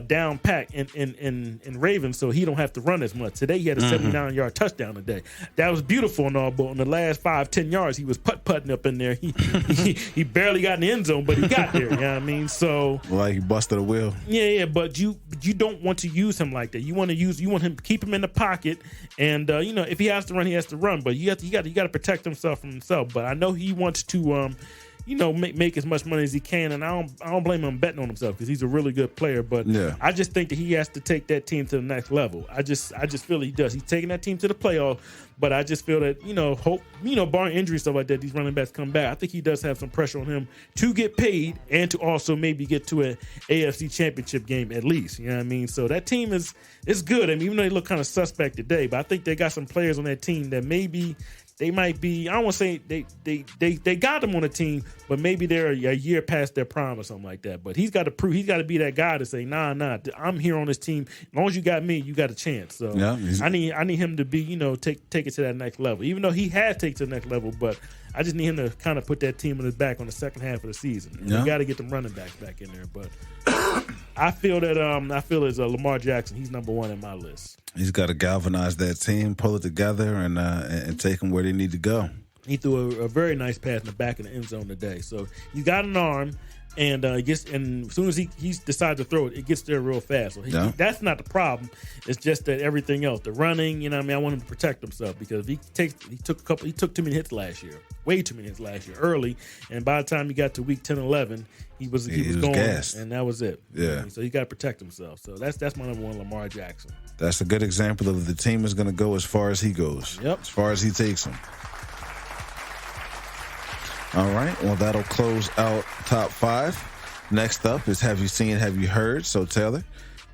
B: down pack in Ravens, so he don't have to run as much. Today he had a 79-yard touchdown today. That was beautiful and all, but on the last 5-10 yards, he was putting up in there. He barely got in the end zone, but he got there. You know what I mean? So
D: like he busted a wheel.
B: Yeah, but you don't want to use him like that. You want him to keep him in the pocket, and if he has to run, he has to run. But you got to protect himself from himself. But I know he wants to make as much money as he can, and I don't blame him betting on himself because he's a really good player. But I just think that he has to take that team to the next level. I just feel he does. He's taking that team to the playoff, but I just feel that barring injury and stuff like that, these running backs come back. I think he does have some pressure on him to get paid and to also maybe get to an AFC Championship game at least. You know what I mean? So that team is good. I mean, even though they look kind of suspect today, but I think they got some players on that team that maybe. They might be, I don't want to say they got them on the team, but maybe they're a year past their prime or something like that. But he's got to prove, he's got to be that guy to say, nah, I'm here on this team. As long as you got me, you got a chance. So I need him to be, take it to that next level. Even though he has taken it to the next level, but I just need him to kind of put that team on his back on the second half of the season. You got to get them running backs back in there. But I feel as Lamar Jackson, he's number one in my list.
D: He's got to galvanize that team, pull it together, and take them where they need to go.
B: He threw a very nice pass in the back of the end zone today. So he's got an arm, and as soon as he decides to throw it gets there real fast. So that's not the problem. It's just that everything else, the running, I want him to protect himself because he took too many hits last year, way too many hits last year early, and by the time he got to week 10, 11, he was going,
D: gassed.
B: And that was it.
D: Yeah.
B: So he got to protect himself. So that's my number one, Lamar Jackson.
D: That's a good example of the team is going to go as far as he goes.
B: Yep.
D: As far as he takes them. All right. Well, that'll close out top 5. Next up is Have You Seen, Have You Heard? So, Taylor,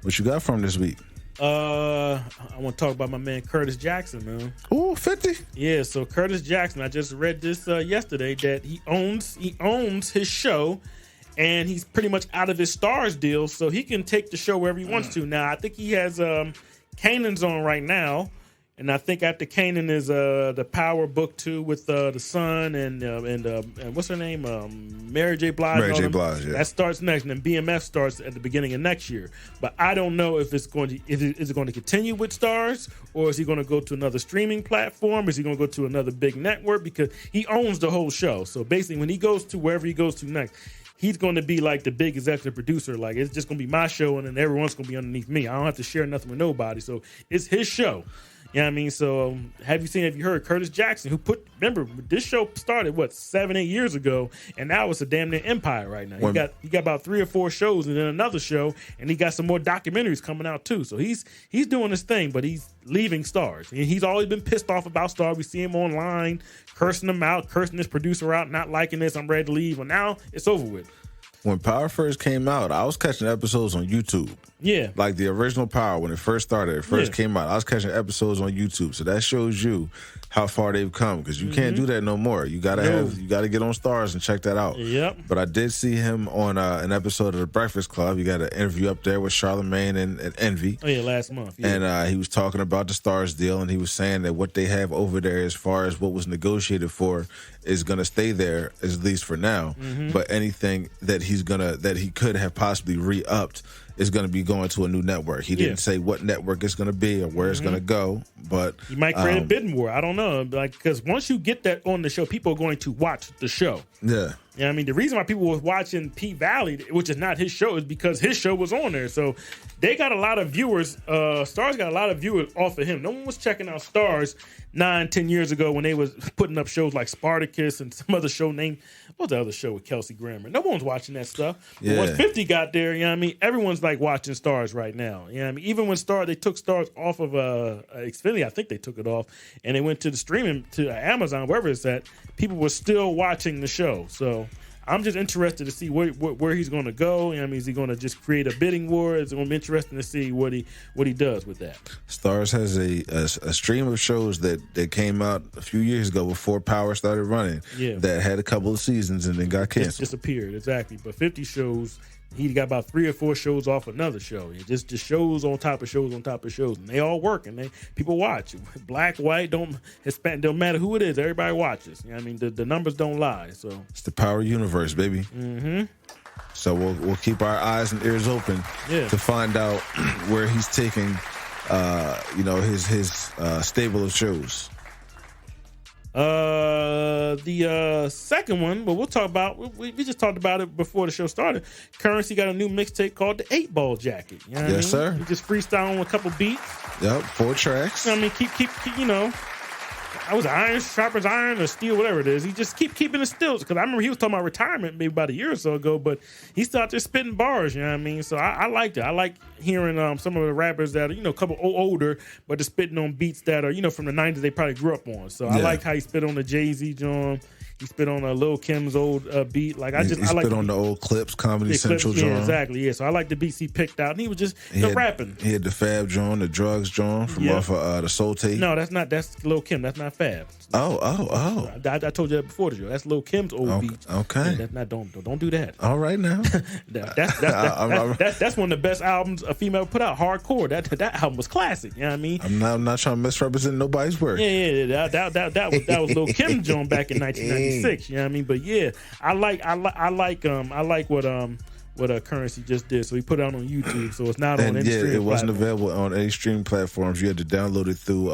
D: what you got from this week?
B: I want to talk about my man Curtis Jackson, man.
D: Ooh, 50.
B: Yeah, so Curtis Jackson, I just read this yesterday that he owns his show, and he's pretty much out of his Stars deal, so he can take the show wherever he wants to. Now, I think he has Kanan's on right now, and I think after Kanan is the Power Book 2 with the Sun and what's her name, Mary J. Blige.
D: Mary J. Blige, yeah.
B: That starts next, and then BMF starts at the beginning of next year. But I don't know if is it going to continue with Stars, or is he going to go to another streaming platform? Is he going to go to another big network? Because he owns the whole show. So basically, when he goes to wherever he goes to next, he's going to be like the big executive producer. Like, it's just going to be my show, and then everyone's going to be underneath me. I don't have to share nothing with nobody. So it's his show. You know what I mean? So have you heard Curtis Jackson, remember, this show started, 7-8 years ago, and now it's a damn near empire right now. He got about 3 or 4 shows and then another show, and he got some more documentaries coming out too. So he's doing his thing, but he's leaving Stars. And he's always been pissed off about Stars. We see him online, cursing him out, cursing this producer out, not liking this, I'm ready to leave. Well, now it's over with.
D: When Power first came out, I was catching episodes on YouTube.
B: Yeah.
D: Like the original Power, when it first started, came out, I was catching episodes on YouTube. So that shows you how far they've come, because you can't do that no more. You gotta get on Stars and check that out.
B: Yep.
D: But I did see him on an episode of The Breakfast Club. You got an interview up there with Charlamagne and Envy.
B: Oh yeah, last month. Yeah.
D: And he was talking about the Stars deal, and he was saying that what they have over there, as far as what was negotiated for, is going to stay there, at least for now. But anything that he could have possibly re-upped is going to be going to a new network. He didn't say what network it's going to be or where it's going to go, but
B: you might create a bidding war. I don't know, because once you get that on the show, people are going to watch the show.
D: Yeah.
B: You know what I mean? The reason why people were watching P Valley, which is not his show, is because his show was on there. So they got a lot of viewers. Stars got a lot of viewers off of him. No one was checking out Stars 9-10 years ago when they was putting up shows like Spartacus and some other show named, what was the other show with Kelsey Grammer? No one's watching that stuff. But once 50 got there, you know what I mean? Everyone's like watching Stars right now. You know what I mean? Even when they took Stars off of Xfinity, I think they took it off, and they went to the streaming, to Amazon, wherever it's at, people were still watching the show. So I'm just interested to see where he's going to go. I mean, is he going to just create a bidding war? It's going to be interesting to see what he does with that.
D: Stars has a stream of shows that came out a few years ago before Power started running. Yeah. That had a couple of seasons and then got canceled.
B: Just disappeared, exactly. But 50 shows. He got about 3 or 4 shows off another show. It just shows on top of shows on top of shows, and they all work, and people watch. Black, white, Hispanic, don't matter who it is. Everybody watches. You know what I mean, the numbers don't lie. So
D: it's the Power universe, baby. So we'll keep our eyes and ears open to find out where he's taking, his stable of shows.
B: The second one, but we'll talk about. We just talked about it before the show started. Currency got a new mixtape called the 8 Ball Jacket. You know what I mean?
D: Sir.
B: He just freestyle on a couple beats.
D: Yep, 4 tracks.
B: You know what I mean, keep. I was iron, sharp as iron, or steel, whatever it is. He just keeping it still. Because I remember he was talking about retirement maybe about a year or so ago, but he's still out there spitting bars, you know what I mean? So I liked it. I like hearing some of the rappers that are, a couple older, but they're spitting on beats that are, from the 90s they probably grew up on. So I liked how he spit on the Jay-Z joint. He spit on Lil Kim's old beat. Like I like
D: on the old Clips, Comedy Central
B: Clips,
D: joint.
B: Exactly. Yeah. So I like the beats he picked out, and he was just rapping.
D: He had the Fab joint, the Drugs joint from off of the Soul Tape.
B: No, that's Lil Kim. That's not Fab.
D: Oh.
B: I told you that before the show. That's Lil Kim's old beat.
D: Okay.
B: Yeah, that's not. Don't do that.
D: All right now.
B: That's one of the best albums a female put out. Hardcore. That album was classic. You know what I mean?
D: I'm not trying to misrepresent nobody's work.
B: Yeah. That was Lil Kim joint back in 1996. You know what I mean? But yeah, I like what Currency just did. So he put it out on YouTube. So it's not on any streaming
D: it wasn't
B: platform.
D: available on any streaming platforms. You had to download it through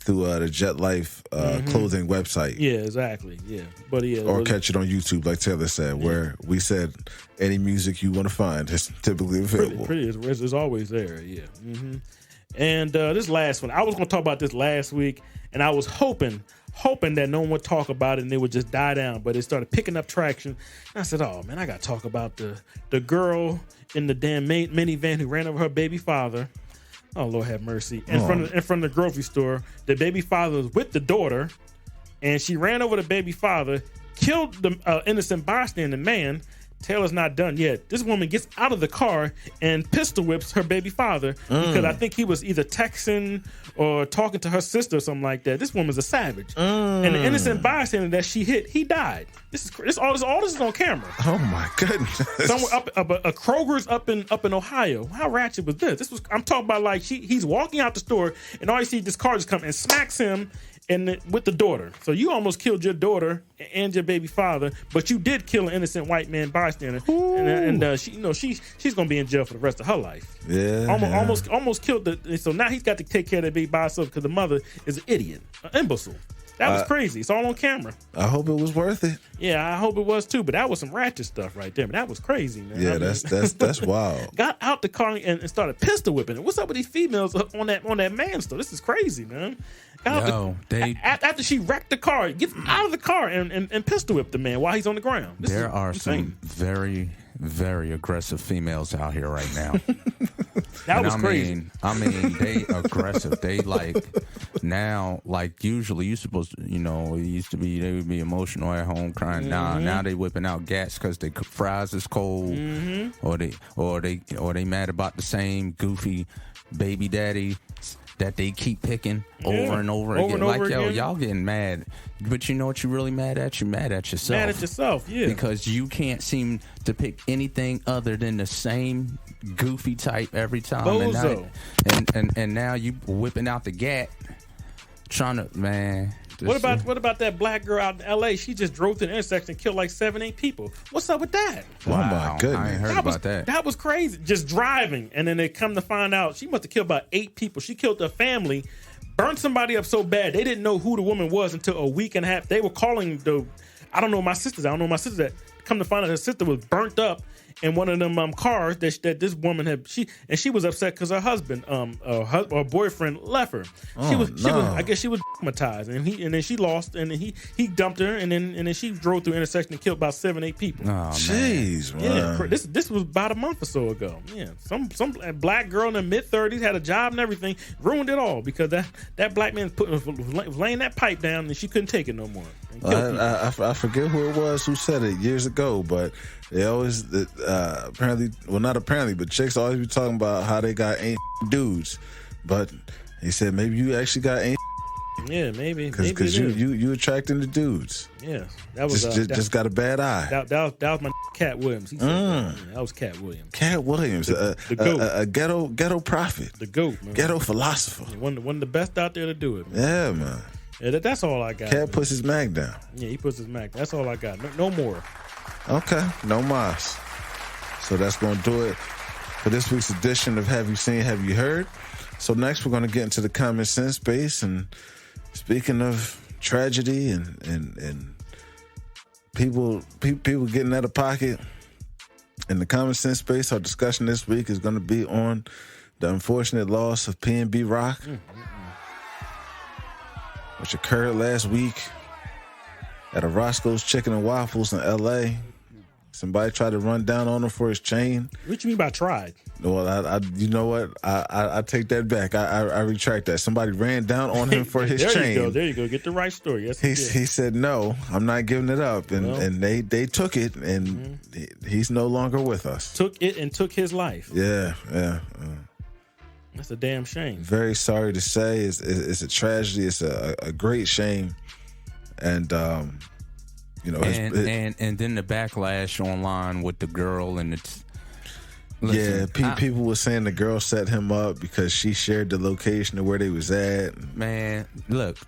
D: the Jet Life clothing website.
B: Yeah, exactly. Yeah, but
D: or catch it on YouTube, like Taylor said, where we said any music you want to find is typically available.
B: It's always there. Yeah. Mm-hmm. And this last one, I was going to talk about this last week, and I was hoping that no one would talk about it and it would just die down, but it started picking up traction. And I said, oh man, I got to talk about the girl in the damn minivan who ran over her baby father. Oh, Lord have mercy. In front of the grocery store, the baby father was with the daughter, and she ran over the baby father, killed the innocent bystander man. Taylor's not done yet. This woman gets out of the car and pistol whips her baby father because I think he was either texting or talking to her sister or something like that. This woman's a savage. And the innocent bystander that she hit, he died. All this is on camera.
D: Oh my goodness!
B: Somewhere up a Kroger's up in Ohio. How ratchet was this? I'm talking about like he's walking out the store and all you see this car just come and smacks him. And with the daughter, so you almost killed your daughter and your baby father, but you did kill an innocent white man bystander, and she's gonna be in jail for the rest of her life.
D: Yeah,
B: almost killed the. So now he's got to take care of that baby by himself because the mother is an idiot, an imbecile. That was crazy. It's all on camera.
D: I hope it was worth it.
B: Yeah, I hope it was too. But that was some ratchet stuff right there. But that was crazy, man.
D: Yeah, that's wild.
B: Got out the car and started pistol whipping it. What's up with these females on that man store? This is crazy, man. After she wrecked the car, gets out of the car and pistol whipped the man while he's on the ground.
E: There are some very, very aggressive females out here right now.
B: That was crazy.
E: I mean, they aggressive. They usually you supposed to, it used to be they would be emotional at home crying. Now they whipping out gats because the fries is cold, or they mad about the same goofy baby daddy that they keep picking over and over again. Y'all getting mad. But you know what you're really mad at? You're mad at yourself.
B: Mad at yourself, yeah.
E: Because you can't seem to pick anything other than the same goofy type every time.
B: Bozo.
E: And now you whipping out the gat, trying to, man.
B: What about that black girl out in L.A.? She just drove to the intersection and killed like 7-8 people. What's up with that?
D: Wow. Oh my goodness!
E: I ain't heard about that.
B: That was crazy. Just driving, and then they come to find out she must have killed about 8 people. She killed her family, burnt somebody up so bad they didn't know who the woman was until a week and a half. They were calling I don't know my sisters. That come to find out her sister was burnt up in one of them cars that this woman had. She was upset because her husband, her boyfriend left her. I guess she was traumatized, and then she lost, and then he dumped her, and then she drove through the intersection and killed about 7-8 people.
E: Oh,
D: jeez, man.
B: Yeah, this was about a month or so ago. Yeah, some black girl in the mid-30s had a job and everything, ruined it all because that black man was laying that pipe down and she couldn't take it no more.
D: I forget who it was who said it years ago, but they always but chicks always be talking about how they got ain't dudes, but he said maybe you actually got ain't.
B: Yeah, maybe
D: because you attracting the dudes.
B: Yeah, that was
D: just got a bad eye.
B: That was my Cat Williams. He said that was Cat Williams.
D: Cat Williams, the goat. A ghetto prophet,
B: the goat, man.
D: Ghetto philosopher.
B: One of the best out there to do it, man.
D: Yeah, man.
B: Yeah, that's all I got.
D: Cat puts his Mac down.
B: Yeah, he puts his Mac. That's all I got. No more.
D: Okay, no mas. So that's going to do it for this week's edition of Have You Seen, Have You Heard? So next we're going to get into the common sense space. And speaking of tragedy and people getting out of pocket, in the common sense space, our discussion this week is going to be on the unfortunate loss of PNB Rock, which occurred last week at a Roscoe's Chicken and Waffles in L.A. Somebody tried to run down on him for his chain.
B: What you mean by tried?
D: Well, I you know what? I take that back. I retract that. Somebody ran down on him for his chain.
B: There you go. Get the right story. Yes,
D: he said, "No, I'm not giving it up," and they took it, and he's no longer with us.
B: Took it and took his life.
D: Yeah.
B: That's a damn shame.
D: Very sorry to say, it's a tragedy. It's a great shame, and
E: and then the backlash online with the girl and it's. Listen,
D: people were saying the girl set him up because she shared the location of where they was at.
E: Man, look,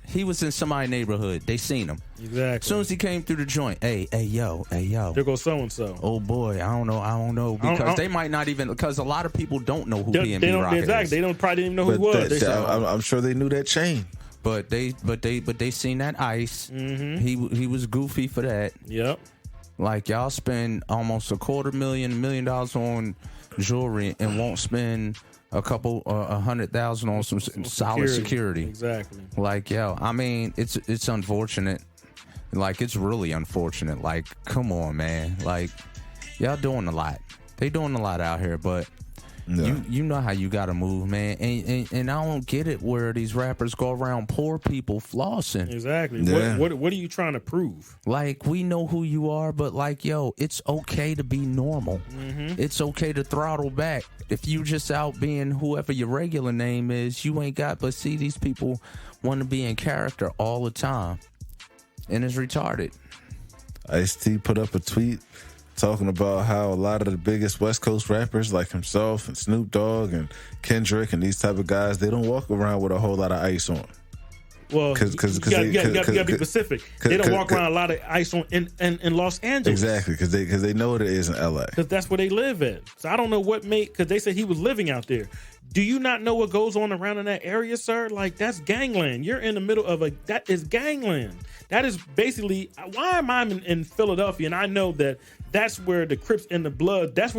E: he was in somebody's neighborhood. They seen him.
B: Exactly.
E: As soon as he came through the joint, hey, yo.
B: There goes so-and-so.
E: Oh, boy, I don't know. Because they might not even, because a lot of people don't know who PNB Rock is.
B: Exactly. They probably didn't even know who he was.
D: I'm sure they knew that chain.
E: But they seen that ice. Mm-hmm. He was goofy for that.
B: Yep.
E: Like, y'all spend almost $250,000, $1 million on jewelry and won't spend $100,000 on some solid security.
B: Exactly.
E: Like, I mean, it's unfortunate. Like, it's really unfortunate. Like, come on, man. Like, y'all doing a lot. They doing a lot out here, but you know how you gotta move, man. And I don't get it where these rappers go around poor people flossing.
B: Exactly.
D: Yeah.
B: What are you trying to prove?
E: Like, we know who you are, but like, it's okay to be normal. Mm-hmm. It's okay to throttle back. If you just out being whoever your regular name is, you ain't got. But see, these people want to be in character all the time, and it's retarded.
D: Ice-T put up a tweet talking about how a lot of the biggest West Coast rappers like himself and Snoop Dogg and Kendrick and these type of guys, they don't walk around with a whole lot of ice on.
B: Well, you gotta be specific. They don't walk around a lot of ice on in Los Angeles.
D: Exactly, because they know what it is in LA.
B: Because that's where they live at. So I don't know what because they said he was living out there. Do you not know what goes on around in that area, sir? Like, that's gangland. You're in the middle of that is gangland. That is basically, why am I in Philadelphia? And I know that's where the Crips and the Blood, that's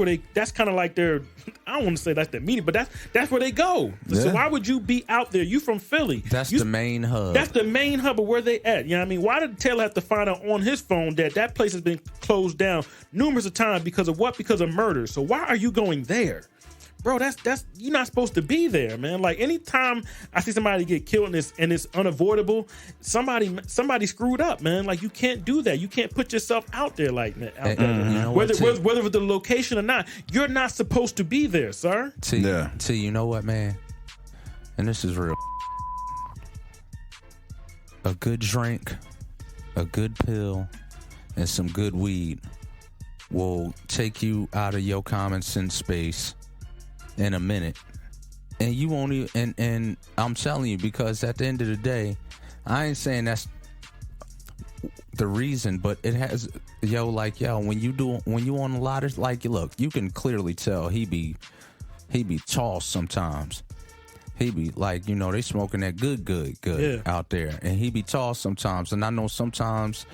B: kind of like their, I don't want to say that's their meeting, but that's where they go. Yeah. So why would you be out there? You from Philly.
E: That's the main hub.
B: That's the main hub of where they at. You know what I mean? Why did Taylor have to find out on his phone that place has been closed down numerous of times because of what? Because of murder. So why are you going there? Bro, that's you're not supposed to be there, man. Like, anytime I see somebody get killed and it's unavoidable, somebody screwed up, man. Like, you can't do that. You can't put yourself out there like that. Whether with the location or not, you're not supposed to be there, sir.
E: See, you know what, man? And this is real. A good drink, a good pill, and some good weed will take you out of your common sense space in a minute, and you won't even. And I'm telling you, because at the end of the day, I ain't saying that's the reason, but it has. When you on a lot of, like, look, you can clearly tell he be tossed sometimes. He be like, they smoking that good out there, and he be tossed sometimes. And I know sometimes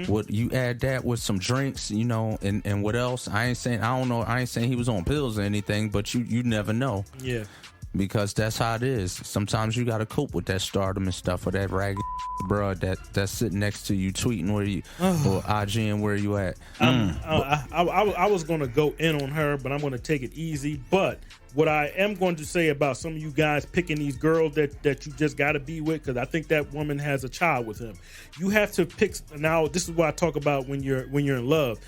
E: what you add that with some drinks, and what else? I ain't saying he was on pills or anything, but you never know.
B: Yeah.
E: Because that's how it is. Sometimes you got to cope with that stardom and stuff, or that ragged bro that's sitting next to you tweeting where you or IGing where you at.
B: I was going to go in on her, but I'm going to take it easy. But what I am going to say about some of you guys picking these girls that you just got to be with, because I think that woman has a child with him. You have to pick. Now, this is what I talk about when you're in love.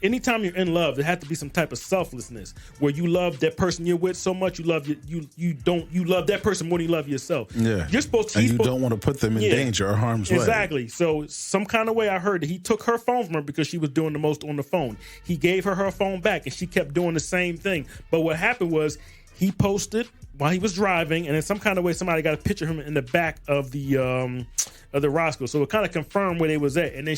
B: Anytime you're in love, there has to be some type of selflessness where you love that person you're with so much you love you love that person more than you love yourself.
D: Yeah,
B: you're supposed to.
D: And you don't want to put them in danger or harm's way.
B: Exactly. So some kind of way I heard that he took her phone from her because she was doing the most on the phone. He gave her phone back and she kept doing the same thing. But what happened was he posted while he was driving, and in some kind of way, somebody got a picture of him in the back of the Roscoe. So it kind of confirmed where they was at. And then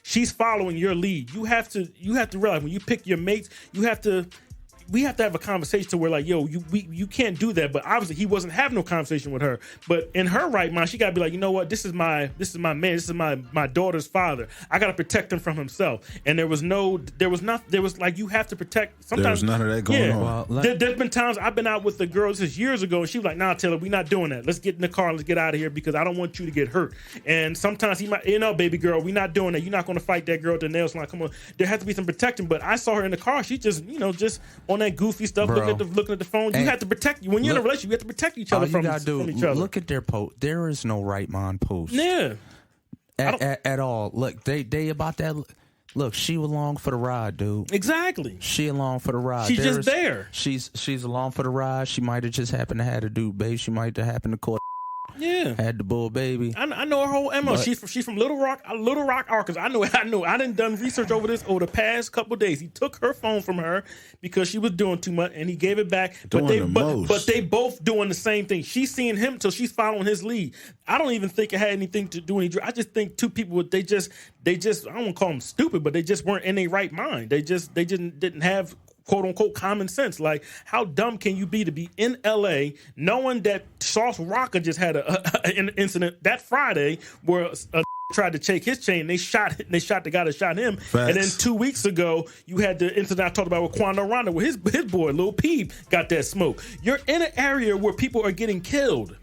B: she's following your lead. You have to realize when you pick your mates, we have to have a conversation to where like, yo, you can't do that. But obviously he wasn't having no conversation with her. But in her right mind, she gotta be like, you know what, this is my man, this is my daughter's father. I gotta protect him from himself. And there was like, you have to protect. Sometimes
D: there was none of that going on.
B: Well, there's been times I've been out with the girl, this is years ago, and she was like, nah, Taylor, we're not doing that. Let's get in the car and let's get out of here because I don't want you to get hurt. And sometimes he might, baby girl, we're not doing that. You're not gonna fight that girl with the nails. Like, come on, there has to be some protection. But I saw her in the car, she just, just on that goofy stuff, looking at the phone. You have to protect you. When you're in a relationship, you have to protect each other from each other.
E: Look at their post. There is no right mind post.
B: Yeah.
E: At all. Look, they about that. Look, she along for the ride, dude.
B: Exactly.
E: She along for the ride.
B: She's just there.
E: She's along for the ride. She might have just happened to have a dude, babe. She might have happened to caught.
B: Yeah,
E: had the bull baby.
B: I know her whole MO. She's from Little Rock, Arkansas. I know. I done research over this over the past couple of days. He took her phone from her because she was doing too much, and he gave it back. But they both doing the same thing. She's seeing him, so she's following his lead. I don't even think it had anything to do with I just think two people they just I don't want to call them stupid, but they just weren't in their right mind. They didn't have quote unquote common sense. Like, how dumb can you be to be in LA knowing that Sauce Rocker just had an incident that Friday where a tried to take his chain, they shot the guy that shot him.
D: Facts.
B: And then 2 weeks ago you had the incident I talked about with Quando Rondo where his boy Lil Peep got that smoke. You're in an area where people are getting killed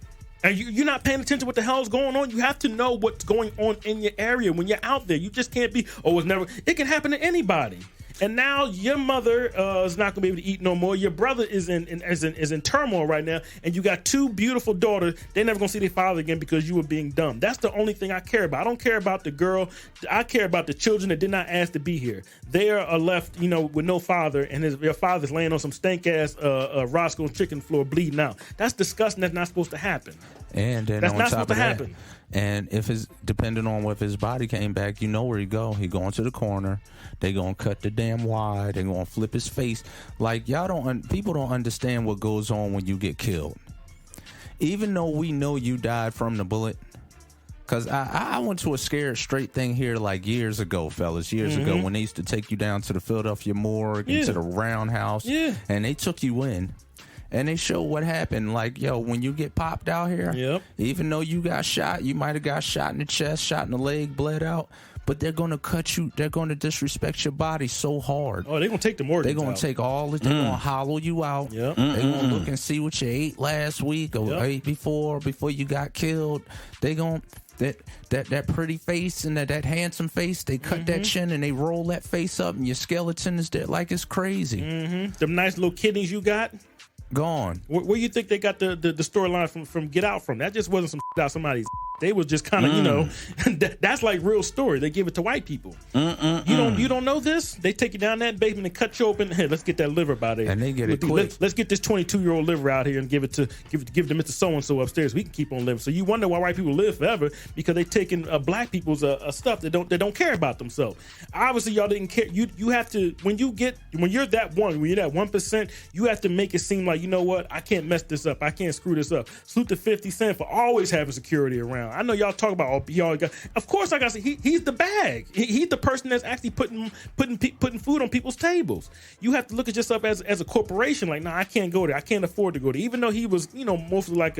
B: and you're not paying attention to what the hell is going on. You have to know what's going on in your area when you're out there. You just can't be, it can happen to anybody. And now your mother is not going to be able to eat no more. Your brother is in turmoil right now, and you got two beautiful daughters. They're never going to see their father again because you were being dumb. That's the only thing I care about. I don't care about the girl. I care about the children that did not ask to be here. They are left, with no father, and their father's laying on some stank ass Roscoe chicken floor bleeding out. That's disgusting. That's not supposed to happen.
E: And then
B: that's
E: on
B: not
E: top
B: supposed
E: of
B: to
E: that,
B: happen.
E: And if it's depending on if his body came back, you know where he go. He going to the corner. They gonna cut the damn wide. They gonna flip his face. Like people don't understand what goes on when you get killed. Even though we know you died from the bullet, because I went to a scared straight thing here like years ago, fellas. Years ago when they used to take you down to the Philadelphia morgue and to the roundhouse, and they took you in. And they show what happened. Like, yo, when you get popped out here, even though you got shot, you might have got shot in the chest, shot in the leg, bled out. But they're going to cut you. They're going to disrespect your body so hard.
B: Oh, they're going to take the organs
E: They're going to take all the. They're going to hollow you out.
B: Yep.
E: They're going to look and see what you ate last week or ate before you got killed. They going that pretty face and that handsome face. They cut that chin and they roll that face up, and your skeleton is there like it's crazy.
B: Them nice little kidneys you got.
E: Gone.
B: Where you think they got the storyline from Get Out from? That just wasn't some out somebody's. They was just kind of, that's like real story. They give it to white people. You don't know this? They take you down that basement and cut you open. Hey, let's get that liver out there.
E: And they get it quick.
B: Let's get this 22-year-old liver out here and give it to Mr. So-and-so upstairs. We can keep on living. So you wonder why white people live forever, because they taking black people's stuff that don't care about themselves. Obviously, y'all didn't care. You have to when you're that 1%, you have to make it seem like, you know what, I can't mess this up. I can't screw this up. Salute to 50 Cent for always having security around. I know y'all talk about y'all got. Of course, like I said, he's the bag. He's the person that's actually putting food on people's tables. You have to look at yourself as a corporation. Like, nah, I can't go there. I can't afford to go there. Even though he was, mostly like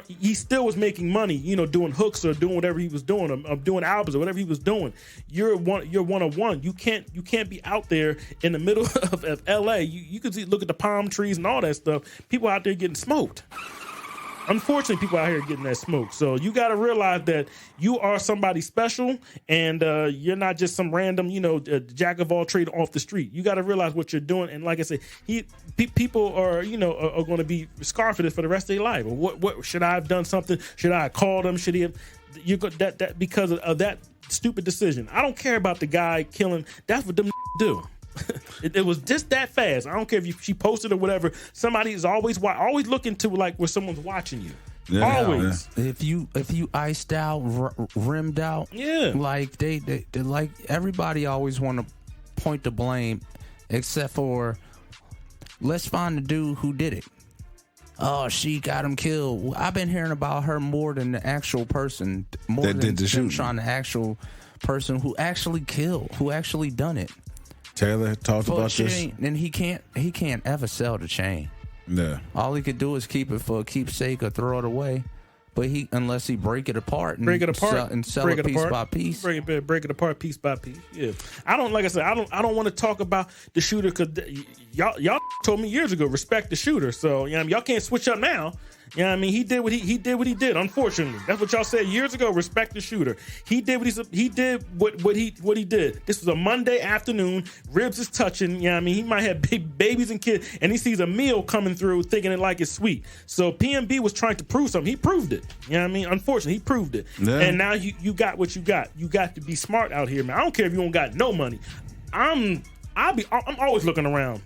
B: he still was making money. Doing hooks or doing whatever he was doing, or doing albums or whatever he was doing. You're one of one. You can't be out there in the middle of LA. You could look at the palm trees and all that stuff. People out there getting smoked. Unfortunately, people out here getting that smoke. So you got to realize that you are somebody special, and you're not just some random, jack of all trades off the street. You got to realize what you're doing. And like I said, people are, are going to be scarred for this for the rest of their life. Or what should I have done something? Should I have called them? Should he have? That because of that stupid decision. I don't care about the guy killing. That's what them do. It was just that fast. I don't care if she posted or whatever. Somebody is always looking to like where someone's watching you.
D: Yeah,
B: always.
E: Yeah. If you iced out, rimmed out, like they like everybody always want to point the blame, except for let's find the dude who did it. oh, she got him killed. I've been hearing about her more than the actual person, more
D: that
E: than
D: did the shooting.
E: trying the actual person who actually killed, who actually done it.
D: Taylor talked about this.
E: And he can't ever sell the chain.
D: Yeah.
E: All he could do is keep it for a keepsake or throw it away. But unless he break it apart and sell it piece by piece.
B: Break it apart piece by piece. Yeah. I don't want to talk about the shooter because y'all told me years ago, respect the shooter. So y'all can't switch up now. You know what I mean? He did what he did. Unfortunately, that's what y'all said years ago. Respect the shooter. He did what he did. This was a Monday afternoon. Ribs is touching. You know what I mean? He might have big babies and kids, and he sees a meal coming through, thinking it like it's sweet. So PNB was trying to prove something. He proved it. You know what I mean? Unfortunately, he proved it. Yeah. And now you got what you got. You got to be smart out here, man. I don't care if you don't got no money. I'm always looking around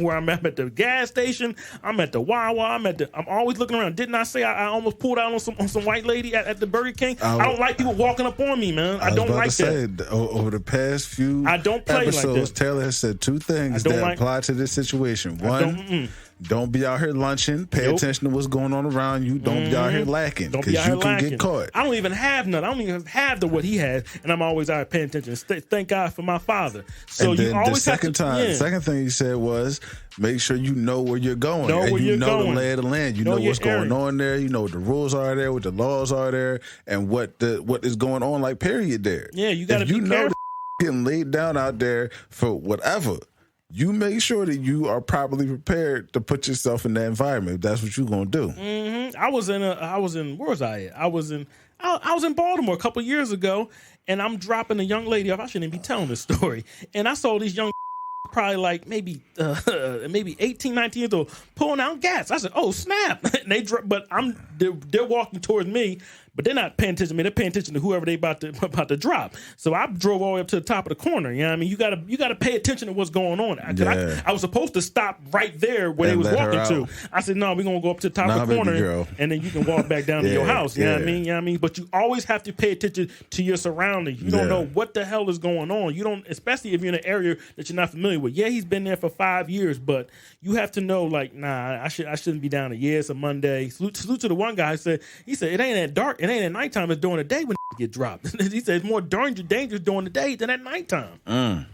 B: where I'm at the gas station. I'm at the Wawa. I'm always looking around. Didn't I say I almost pulled out on some white lady at the Burger King? I don't like people walking up on me, man. I don't like that.
D: Over the past few
B: I don't play
D: episodes,
B: like that.
D: Taylor has said two things that apply to this situation. One, don't be out here lunching. Pay attention to what's going on around you. Don't be out here lacking because you can get caught.
B: I don't even have none. I don't even have what he has, and I'm always out here paying attention. Thank God for my father. So
D: and then
B: you always
D: the second thing he said was make sure you know where you're going. You know the lay of the land. You know what's going on there. You know what the rules are there, what the laws are there, and what is going on. Like period there.
B: Yeah, you got to be careful.
D: You know getting laid down out there for whatever. You make sure that you are properly prepared to put yourself in that environment. If that's what you're gonna do.
B: Mm-hmm. I was in. Where was I at? I was in Baltimore a couple years ago, and I'm dropping a young lady off. I shouldn't even be telling this story. And I saw these young probably like maybe 18, 19 years old pulling out gas. I said, "Oh snap!" And they're walking towards me. But they're not paying attention to me. They're paying attention to whoever they about to drop. So I drove all the way up to the top of the corner. You know what I mean? You gotta pay attention to what's going on. I was supposed to stop right there where they was walking to. I said, no, we're gonna go up to the top of the corner and then you can walk back down to your house. You know what I mean? You know what I mean? But you always have to pay attention to your surroundings. You don't know what the hell is going on. You don't, especially if you're in an area that you're not familiar with. Yeah, he's been there for 5 years, but you have to know, like, nah, I shouldn't be down there. Yeah, it's a Monday. Salute to the one guy who said, it ain't that dark. It ain't at nighttime. It's during the day when get dropped. He said it's more dangerous during the day than at nighttime.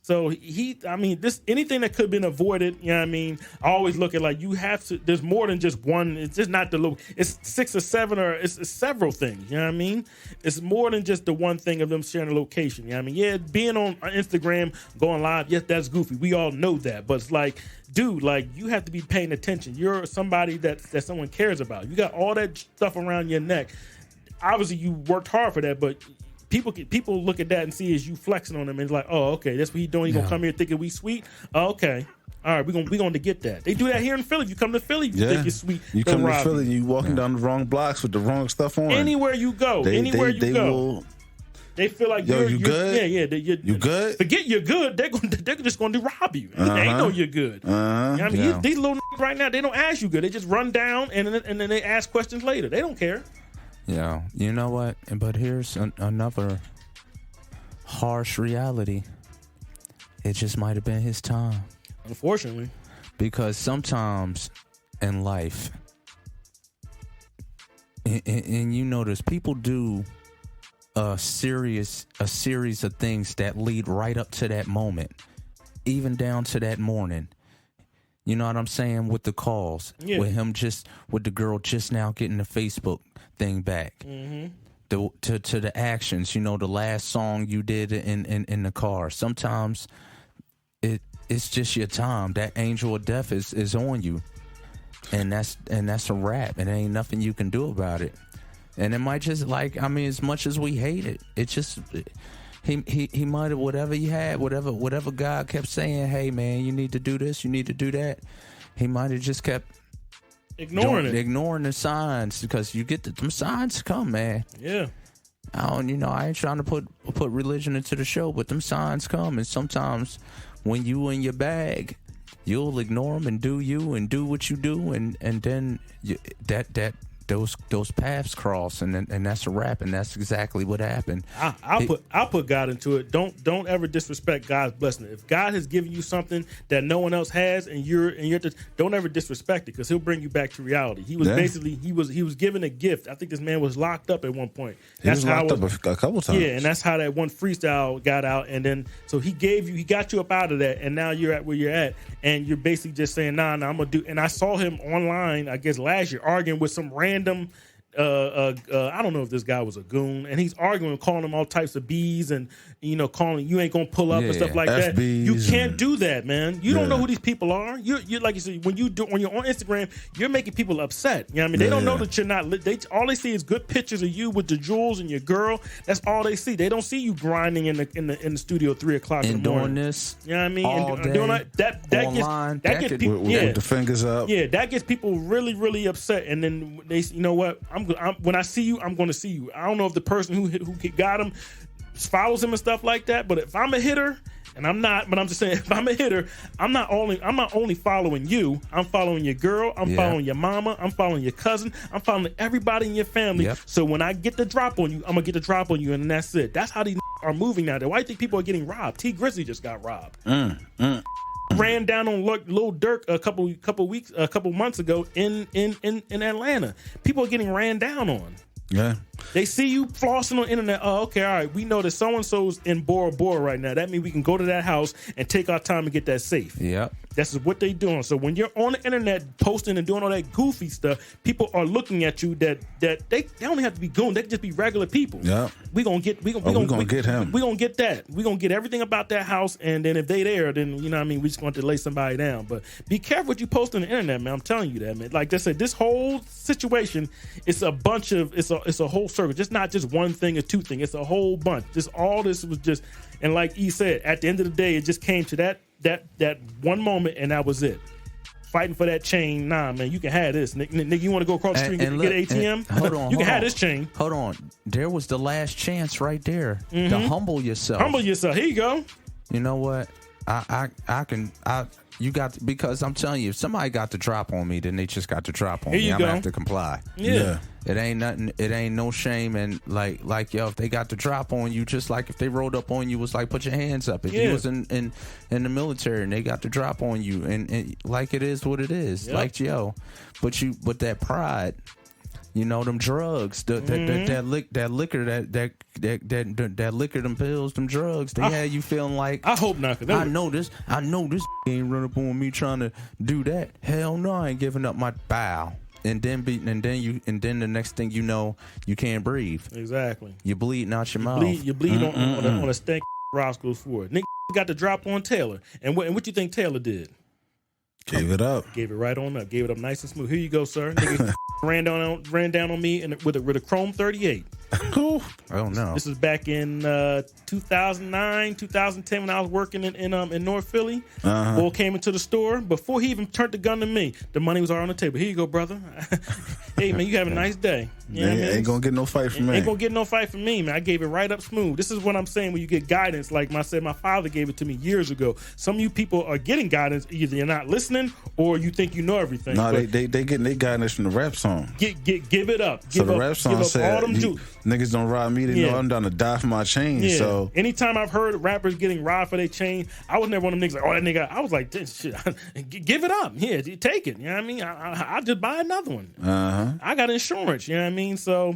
B: So anything that could have been avoided, you know what I mean? I always look at like you have to. There's more than just one. It's just not the look. It's 6 or 7 or it's several things. You know what I mean? It's more than just the one thing of them sharing a location. You know what I mean? Yeah, being on Instagram, going live. Yes, that's goofy. We all know that. But it's like, dude, like you have to be paying attention. You're somebody that someone cares about. You got all that stuff around your neck. Obviously, you worked hard for that, but people look at that and see as you flexing on them and it's like, oh, okay, that's what he doing. He gonna come here thinking we sweet. Oh, okay, all right, we gonna get that. They do that here in Philly. If you come to Philly, you think you're sweet.
D: You come to Philly, and you walking down the wrong blocks with the wrong stuff on.
B: Anywhere you go, they feel like
D: you good.
B: Yeah,
D: you good.
B: Forget you're good. They're just gonna rob you. They know you're good. You know what I mean, these little right now, they don't ask you good. They just run down and then they ask questions later. They don't care.
E: Yeah, you know what? But here's another harsh reality. It just might have been his time.
B: Unfortunately. Because
E: sometimes in life, and you notice people do a series of things that lead right up to that moment, even down to that morning. You know what I'm saying? With the calls, with the girl just now getting the Facebook thing back, to the actions. You know, the last song you did in the car. Sometimes it's just your time. That angel of death is on you, and that's a wrap. And there ain't nothing you can do about it. And it might just as much as we hate it, it just. He might have whatever he had, whatever God kept saying, hey man, you need to do this, you need to do that. He might have just kept ignoring the signs, because you get them signs come, man.
B: Yeah.
E: I ain't trying to put religion into the show, but them signs come, and sometimes when you in your bag, you'll ignore them and do you and do what you do, and then that those paths cross, and that's a wrap, and that's exactly what happened.
B: I'll put God into it. Don't ever disrespect God's blessing. If God has given you something that no one else has, and you're don't ever disrespect it, because He'll bring you back to reality. He was basically he was given a gift. I think this man was locked up at one point.
D: He was locked up a couple times.
B: Yeah, and that's how that one freestyle got out. And then so He got you up out of that, and now you're at where you're at, and you're basically just saying, nah, I'm gonna do. And I saw him online, I guess last year, arguing with some random. I don't know if this guy was a goon, and he's arguing, calling him all types of B's, and calling you ain't gonna pull up and stuff like
D: FBs
B: that. You can't do that, man. You don't know who these people are. You're like you said, when you're on Instagram, you're making people upset. You know what I mean? They don't know that you're not. All they see is good pictures of you with the jewels and your girl. That's all they see. They don't see you grinding in the studio 3 o'clock in the morning.
E: Doing this,
B: you know what I mean?
E: All
B: and
E: day,
B: doing that gets people
D: with the fingers up.
B: Yeah, that gets people really, really upset. And then they, you know what? When I see you, I'm going to see you. I don't know if the person who got him follows him and stuff like that, but if I'm a hitter, and I'm not, but I'm just saying, if I'm a hitter, I'm not only following you. I'm following your girl. I'm following your mama. I'm following your cousin. I'm following everybody in your family. Yep. So when I get the drop on you, I'm gonna get the drop on you, and that's it. That's how these are moving now. Why do you think people are getting robbed? T Grizzly just got robbed. Ran down on Lil Durk a couple months ago in Atlanta. People are getting ran down on.
D: Yeah.
B: They see you flossing on the internet. Oh, okay, all right. We know that so-and-so's in Bora Bora right now. That means we can go to that house and take our time to get that safe.
E: Yep.
B: That's what they doing. So when you're on the internet posting and doing all that goofy stuff, people are looking at you that they don't have to be goon. They can just be regular people.
D: Yeah.
B: We gonna get him.
D: We gonna
B: get that. We gonna get everything about that house, and then if they there, then you know what I mean, we just going to lay somebody down. But be careful what you post on the internet, man. I'm telling you that, man. Like I said, this whole situation, it's a bunch of it's a whole circle. Just not just one thing or two things. It's a whole bunch. Just all this was just, and like E said, at the end of the day, it just came to that one moment, and that was it. Fighting for that chain, nah, man. You can have this, nigga. You want to go across the street and get an ATM?
E: Hold on,
B: you can have this chain.
E: Hold on, there was the last chance right there to humble yourself.
B: Humble yourself. Here you go.
E: You know what? You got to, because I'm telling you, if somebody got the drop on me, then they just got the drop on me. I'm gonna have to comply.
B: Yeah.
E: It ain't nothing. It ain't no shame. And like yo, if they got the drop on you, just like if they rolled up on you, was like put your hands up. If you was in the military and they got the drop on you, and like it is what it is. Yep. Like yo, but that pride. You know, them drugs, that liquor, that liquor, them pills, them drugs, they had you feeling like,
B: I hope not.
E: I know this ain't run up on me trying to do that. Hell no, I ain't giving up my bow. And then the next thing you know, you can't breathe.
B: Exactly.
E: You're bleeding out your mouth.
B: You bleed on a stank Roscoe's Ford. Nigga got the drop on Taylor. And what you think Taylor did?
D: Gave it up.
B: Gave it right on up. Gave it up nice and smooth. Here you go, sir. Nigga ran down on me with a Chrome 38.
E: I don't know.
B: This was back in 2009, 2010 when I was working in North Philly. Bull came into the store. Before he even turned the gun to me, the money was already on the table. Here you go, brother. Hey, man, you have a nice day. You know what I mean?
D: Ain't gonna get no fight from me.
B: Ain't gonna get no fight from me, man. I gave it right up smooth. This is what I'm saying when you get guidance. Like I said, my father gave it to me years ago. Some of you people are getting guidance. Either you're not listening or you think you know everything.
D: No, they getting their guidance from the rap song.
B: Give it up.
D: So the rap song said, niggas don't rob me. They know I'm down to die for my chain.
B: Yeah.
D: So
B: anytime I've heard rappers getting robbed for their chain, I was never one of them niggas like, oh, that nigga. I was like, shit, give it up. Here, take it. You know what I mean? I'll just buy another one. I got insurance. You know what I mean? So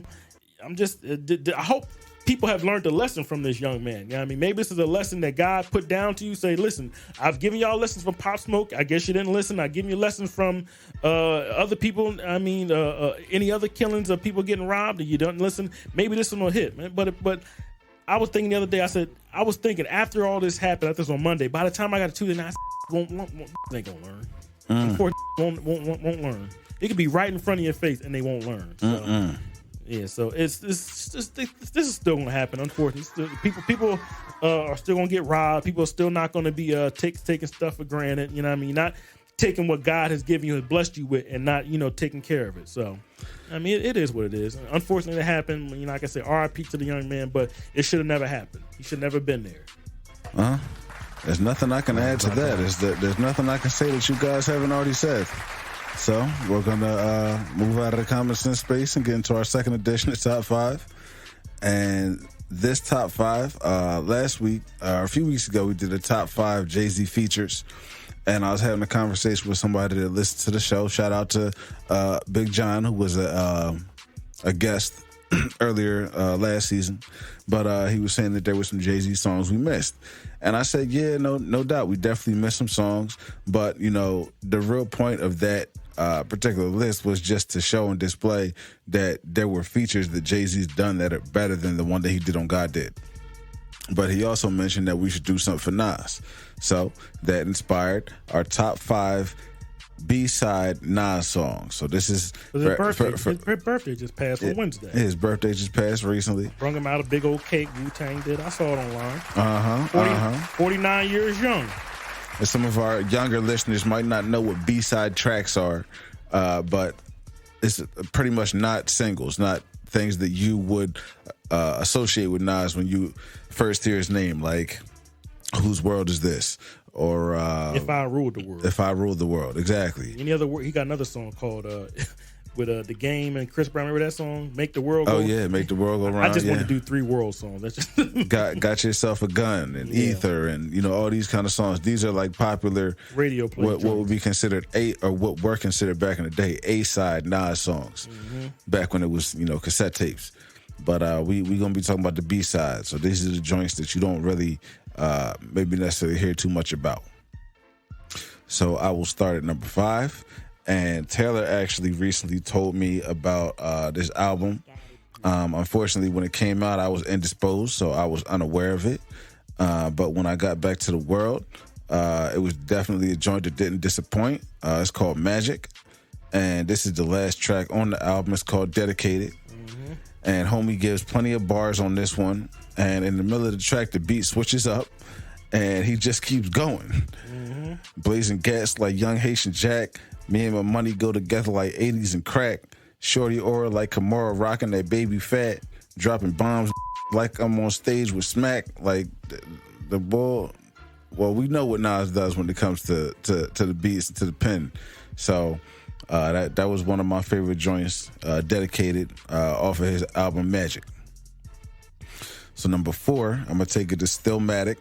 B: I'm just, I hope people have learned a lesson from this young man. You know what I mean? Maybe this is a lesson that God put down to you. Say, listen, I've given y'all lessons from Pop Smoke. I guess you didn't listen. I've given you lessons from other people. I mean, any other killings of people getting robbed and you don't listen. Maybe this one will hit, man. But I was thinking the other day, I was thinking after all this happened, after this on Monday, by the time I got to Tuesday night, ain't gonna learn. Won't learn. It could be right in front of your face and they won't learn. So, yeah, so this is still gonna happen. Unfortunately, people are still gonna get robbed. People are still not gonna be taking stuff for granted. You know what I mean? Not taking what God has given you, has blessed you with, and not taking care of it. So, I mean, it is what it is. Unfortunately, it happened. Like I said, R.I.P. to the young man, but it should have never happened. He should never been there.
D: There's nothing I can add to that. There's nothing I can say that you guys haven't already said. So we're gonna move out of the common sense space and get into our second edition of Top 5. And this Top 5, last week, a few weeks ago, we did a Top 5 Jay-Z features. And I was having a conversation with somebody that listened to the show. Shout out to Big John, who was a guest earlier last season. But he was saying that there were some Jay-Z songs we missed. And I said, yeah, no doubt. We definitely missed some songs. But, you know, the real point of that particular list was just to show and display that there were features that Jay-Z's done that are better than the one that he did on God Did. But he also mentioned that we should do something for Nas. So that inspired our top 5 B-Side Nas songs. So this is
B: his birthday just passed on Wednesday.
D: His birthday just passed recently.
B: Brung him out a big old cake. Wu-Tang did. I saw it online. 49 years young.
D: And some of our younger listeners might not know what B-side tracks are, but it's pretty much not singles, not things that you would associate with Nas when you first hear his name, like Whose World Is This? Or
B: If I Ruled the World.
D: If I Ruled the World, exactly.
B: Any other word? He got another song called with The Game and Chris Brown. Remember that song? Make the World Go?
D: Oh, yeah, Make the World Go Round.
B: I just want to do 3 world songs. That's just
D: got Yourself a Gun and Ether and, you know, all these kind of songs. These are like popular
B: radio play.
D: What would be considered what were considered back in the day A-side Nas songs. Back when it was, you know, cassette tapes. But we gonna be talking about the B-side. So these are the joints that you don't really maybe necessarily hear too much about. So I will start at number 5. And Taylor actually recently told me about this album. Unfortunately, when it came out, I was indisposed, so I was unaware of it. But when I got back to the world, it was definitely a joint that didn't disappoint. It's called Magic. And this is the last track on the album. It's called Dedicated. And homie gives plenty of bars on this one. And in the middle of the track, the beat switches up. And he just keeps going. Blazing gas like young Haitian Jack. Me and my money go together like 80s and crack. Shorty aura like Kimura rocking that baby fat. Dropping bombs like I'm on stage with Smack. Like the ball. Well, we know what Nas does when it comes to the beats and to the pen. So that was one of my favorite joints, Dedicated, off of his album Magic. So number 4, I'm going to take it to Stillmatic.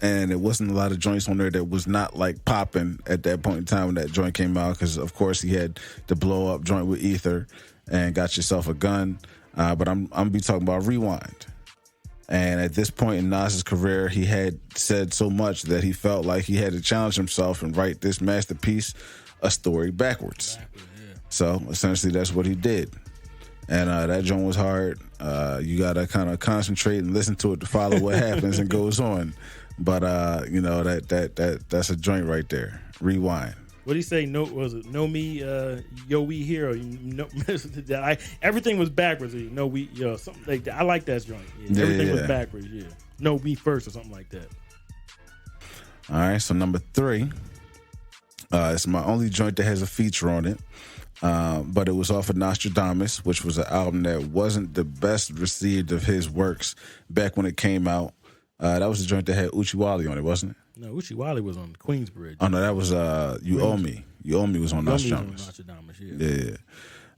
D: And it wasn't a lot of joints on there that was not like popping at that point in time when that joint came out, because of course he had the blow up joint with Ether and Got Yourself a Gun. But I'm gonna be talking about Rewind. And at this point in Nas's career, he had said so much that he felt like he had to challenge himself and write this masterpiece, a story backwards. So essentially that's what he did. And that joint was hard. You got to kind of concentrate and listen to it to follow what happens and goes on. But, you know, that's a joint right there. Rewind.
B: What did he say? No, was it know me, yo, we here? Or, everything was backwards. No, we, yo, something like that. I like that joint. Yeah, everything was backwards. Yeah, no, me first or something like that.
D: All right. So number 3, it's my only joint that has a feature on it. But it was off of Nostradamus, which was an album that wasn't the best received of his works back when it came out. That was the joint that had Uchi Wally on it, wasn't it?
B: No, Uchi Wally was on Queensbridge.
D: Oh, no, that was You Owe Me. You Owe Me was on Nostradamus. Yeah.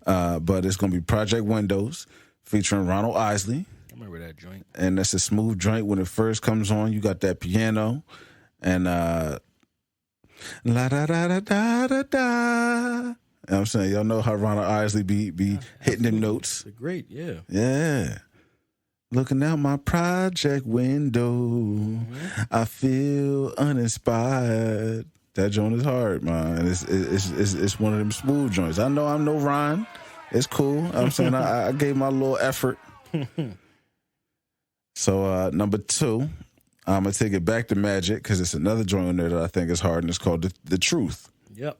D: But it's going to be Project Windows featuring Ronald Isley.
B: I remember that joint.
D: And that's a smooth joint. When it first comes on, you got that piano and la da da da da da da. You know what I'm saying? Y'all know how Ronald Isley be hitting them notes.
B: They're great, yeah.
D: Yeah. Looking out my project window, I feel uninspired. That joint is hard, man. And it's one of them smooth joints. I know I'm no Ryan. It's cool. You know what I'm saying I gave my little effort. So number 2, I'm gonna take it back to Magic because it's another joint in there that I think is hard, and it's called The Truth.
B: Yep.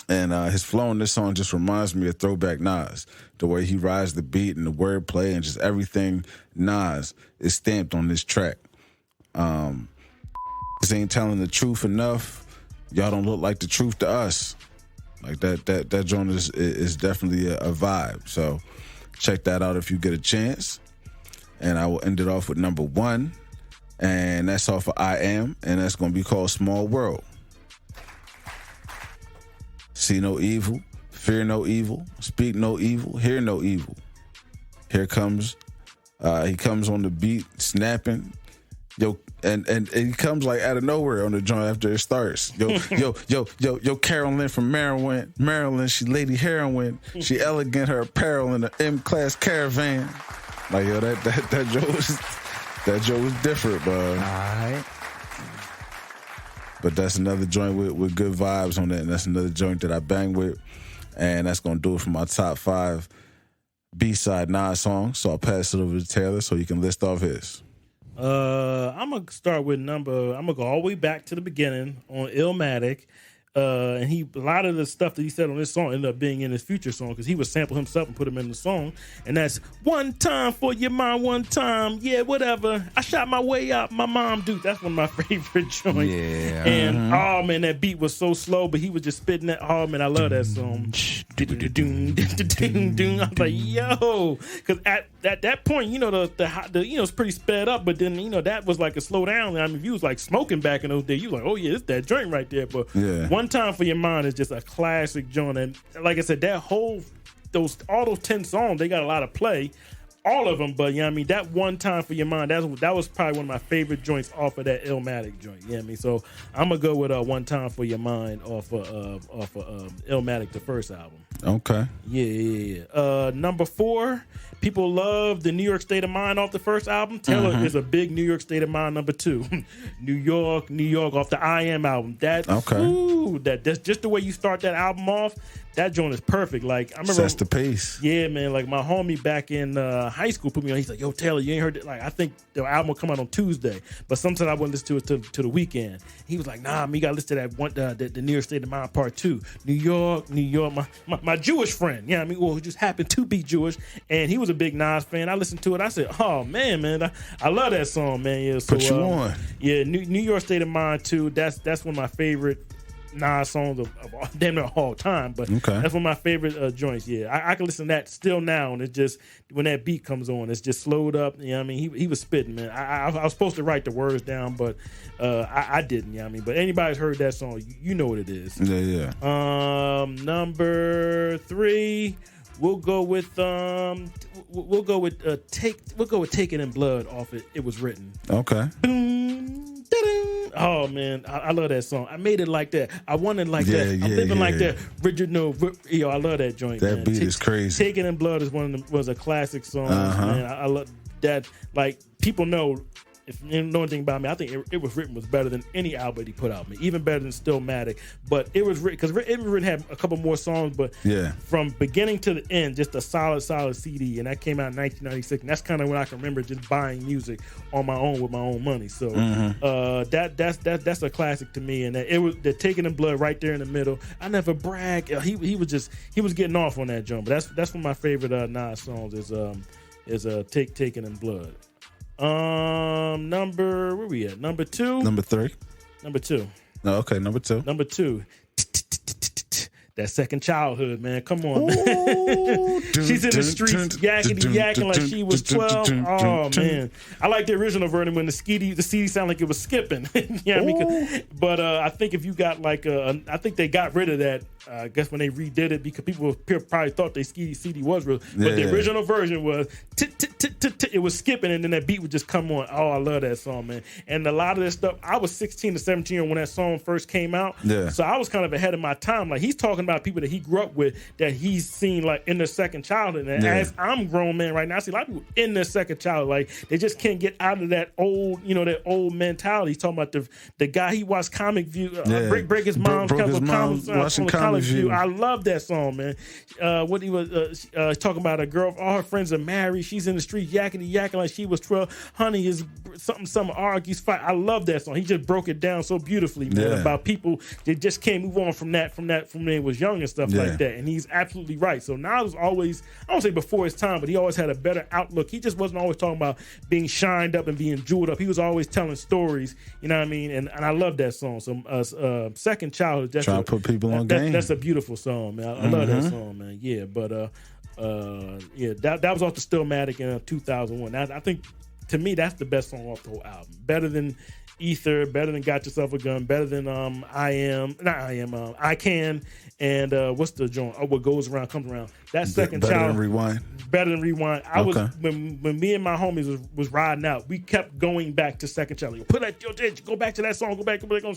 D: And his flow on this song just reminds me of Throwback Nas. The way he rides the beat and the wordplay and just everything Nas is stamped on this track. This ain't telling the truth enough. Y'all don't look like the truth to us. Like that joint is definitely a vibe. So check that out if you get a chance. And I will end it off with number 1. And that's off of I Am. And that's going to be called Small World. See no evil, fear no evil, speak no evil, hear no evil. Here comes, he comes on the beat, snapping. Yo, and he comes like out of nowhere on the joint after it starts. Yo, Carolyn from Maryland, she Lady Heroin. She elegant her apparel in an M-class caravan. Like, yo, that joke was different, bro. All right. But that's another joint with good vibes on it, and that's another joint that I bang with. And that's going to do it for my top 5 B-Side Nas songs. So I'll pass it over to Taylor so he can list off his.
B: I'm gonna start with I'm gonna go all the way back to the beginning on Illmatic. And a lot of the stuff that he said on this song ended up being in his future song because he would sample himself and put him in the song. And that's one time for your mind, one time, yeah, whatever. I shot my way up, my mom, dude. That's one of my favorite joints. Yeah. And oh man, that beat was so slow, but he was just spitting that. Oh man, I love that song. I was like, yo, because at that point, the it's pretty sped up, but then that was like a slow down. I mean, if you was like smoking back in those days, you was like, oh yeah, it's that joint right there. But One Time for Your Mind is just a classic joint, and like I said, all those 10 songs, they got a lot of play, all of them. But that One Time for Your Mind, that was probably one of my favorite joints off of that Illmatic joint. So I'm gonna go with One Time for Your Mind off of Illmatic, the first album.
D: Okay.
B: Yeah. Number 4, people love the New York State of Mind off the first album. Taylor is a big New York State of Mind number 2. New York off the I Am album. That's just the way you start that album off. That joint is perfect. Like I remember,
D: sets the pace.
B: Yeah, man. Like my homie back in high school put me on. He's like, "Yo, Taylor, you ain't heard it?" Like I think the album will come out on Tuesday, but sometimes I wouldn't listen to it to the weekend. He was like, "Nah, me got to listen to that one, the New York State of Mind Part 2. New York. My Jewish friend. Yeah, who just happened to be Jewish, and he was a big Nas fan. I listened to it. I said, "Oh man, I love that song, man." Yeah, so
D: put you on.
B: Yeah, New York State of Mind 2. That's one of my favorite Nas songs of damn near all time, but that's one of my favorite joints. Yeah, I can listen to that still now, and it just when that beat comes on, it's just slowed up. He was spitting, man. I was supposed to write the words down, but I didn't. But anybody's heard that song, you know what it is.
D: Yeah.
B: Number 3, we'll go with Taken in Blood off it. It Was Written.
D: Okay.
B: Boom, da-dum. Oh man, I love that song. I made it like that. I wanted like that. I'm living like that. I love that joint.
D: That
B: man.
D: beat is crazy.
B: Taken in Blood was a classic song. Man, I love that. Like people know. If you know anything about me, I think It Was Written was better than any album he put out, man. Even better than Stillmatic. But It Was Written, because It Was Written had a couple more songs, but from beginning to the end, just a solid CD. And that came out in 1996. And that's kind of when I can remember just buying music on my own with my own money. So that's a classic to me. And it was the Taken in Blood right there in the middle. I never brag. He was getting off on that jump. But that's one of my favorite Nas songs is Taken in Blood. Where we at? Number 2?
D: Number 3?
B: Number 2.
D: Oh, okay, number 2.
B: Number 2. That Second Childhood, man. Come on, man. She's in the streets yakking like she was 12. Oh, man. I like the original version when the CD sounded like it was skipping. But I think if you got like I think they got rid of that, I guess when they redid it, because people probably thought their CD was real. But the original version was it was skipping, and then that beat would just come on. Oh, I love that song, man. And a lot of that stuff, I was 16 to 17 when that song first came out. Yeah. So I was kind of ahead of my time. Like he's talking about people that he grew up with that he's seen like in their second childhood. And as I'm a grown man right now, I see a lot of people in their second childhood. Like they just can't get out of that old mentality. He's talking about the guy he watched Comic View, break his mom's Comic View. I love that song, man. What he was talking about, a girl, all her friends are married. She's in the street yakking like she was 12. Honey is something argues fight. I love that song. He just broke it down so beautifully, man, about people that just can't move on from when they was young and stuff like that. And he's absolutely right. So Nas was always, I don't say before his time, but he always had a better outlook. He just wasn't always talking about being shined up and being jeweled up. He was always telling stories, you know what I mean? And I love that song. So Second Childhood,
D: trying to put people on game.
B: That's a beautiful song, man. I love that song, man. Yeah, but that was off the Stillmatic in 2001. I think to me that's the best song off the whole album. Better than Ether, better than Got Yourself a Gun, better than I Can, and what's the joint? Oh, What Goes Around Comes Around. That Second
D: Better
B: Child.
D: Than Rewind.
B: Better Than Rewind. I was
D: Okay.
B: when me and my homies was riding out, we kept going back to Second Child. Like, put that, yo, go back to that song, go back on.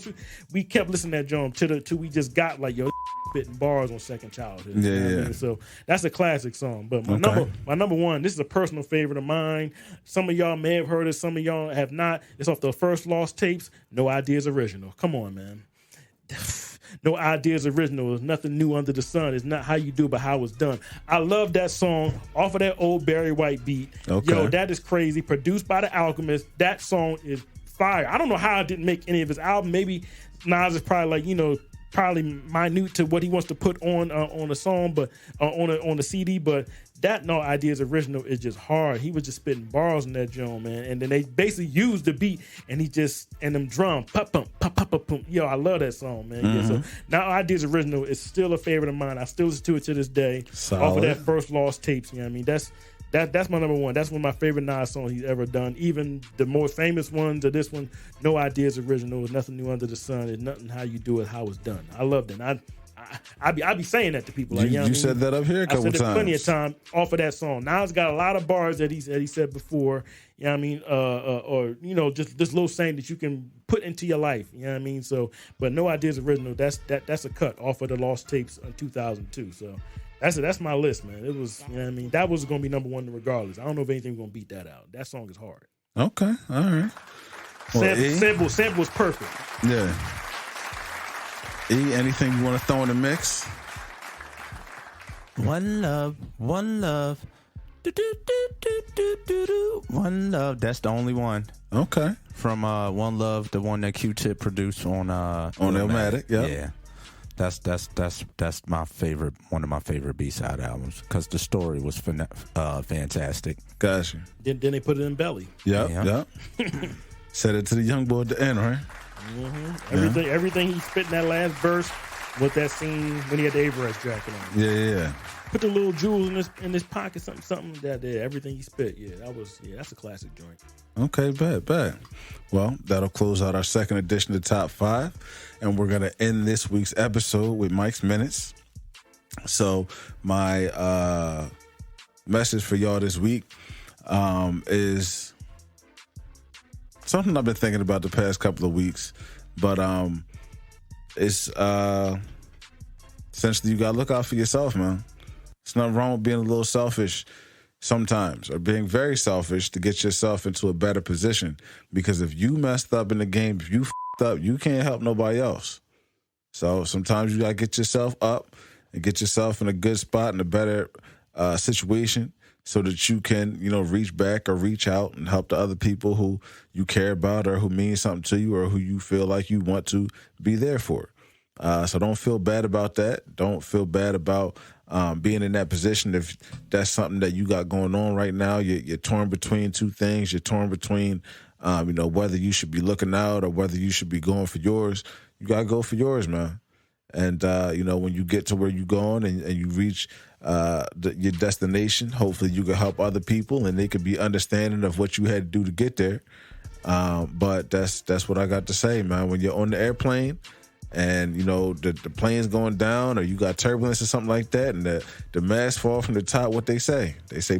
B: We kept listening to that joint till we just got like, yo, spitting bars on Second Childhood.
D: Yeah,
B: You know what I
D: yeah.
B: mean? So that's a classic song. But my number one, this is a personal favorite of mine. Some of y'all may have heard it, some of y'all have not. It's off the First Lost tapes. No Ideas original. Come on, man. No Ideas original. There's nothing new under the sun. It's not how you do, but how it's done. I love that song off of that old Barry White beat.
D: Okay.
B: Yo, that is crazy. Produced by The Alchemist. That song is fire. I don't know how it didn't make any of his album. Maybe Nas is probably like, probably minute to what he wants to put on a song, but on the CD. But that No Ideas original is just hard. He was just spitting bars in that joint, man. And then they basically used the beat, and them drums, pop pump, pop pop pop pump. Yo, I love that song, man. Yeah, so Now Ideas original is still a favorite of mine. I still listen to it to this day.
D: Solid.
B: Off of that First Lost tapes. You know what I mean? That's my number one. That's one of my favorite Nas songs he's ever done. Even the more famous ones of this one, No Ideas original, is nothing new under the sun. It's nothing how you do it, how it's done. I love that. I be saying that to people. Like,
D: You said that up here a couple
B: I said
D: times.
B: it plenty of time off of that song. Nas got a lot of bars that he said before. You know what I mean? Or just this little saying that you can put into your life. You know what I mean? So, but No Ideas original. That's a cut off of the Lost tapes in 2002. So. That's my list, man. It was, you know what I mean? That was going to be number one regardless. I don't know if anything's going to beat that out. That song is hard.
D: Okay, all right. Well,
B: Sample was perfect.
D: Yeah. E, anything you want to throw in the mix?
E: One love, one love. Do, do, do, do, do, do, do. One love. That's the only one.
D: Okay.
E: From One Love, the one that Q-Tip produced on
D: Illmatic, yep.
E: Yeah. That's my favorite, one of my favorite B-side albums, because the story was fantastic.
D: Gotcha.
B: Then they put it in Belly.
D: Yep. Said it to the young boy at the end, right?
B: Mm-hmm. Everything he spit in that last verse with that scene when he had the Everest jacket on.
D: Yeah.
B: Put the little jewels in his pocket, something that there. Everything he spit. That's a classic joint.
D: Okay, bet. Well, that'll close out our second edition of Top 5. And we're going to end this week's episode with Mike's Minutes. So my message for y'all this week is something I've been thinking about the past couple of weeks. But it's essentially you got to look out for yourself, man. It's nothing wrong with being a little selfish sometimes, or being very selfish to get yourself into a better position. Because if you messed up in the game, if you f***ed up, you can't help nobody else. So sometimes you got to get yourself up and get yourself in a good spot, in a better situation, so that you can, reach back or reach out and help the other people who you care about or who mean something to you or who you feel like you want to be there for. So don't feel bad about that. Don't feel bad about being in that position. If that's something that you got going on right now, you're torn between two things. You're torn between, whether you should be looking out or whether you should be going for yours. You got to go for yours, man. And, when you get to where you're going and you reach your destination, hopefully you can help other people and they could be understanding of what you had to do to get there. But that's what I got to say, man. When you're on the airplane, and the plane's going down or you got turbulence or something like that, and the mask fall from the top, what they say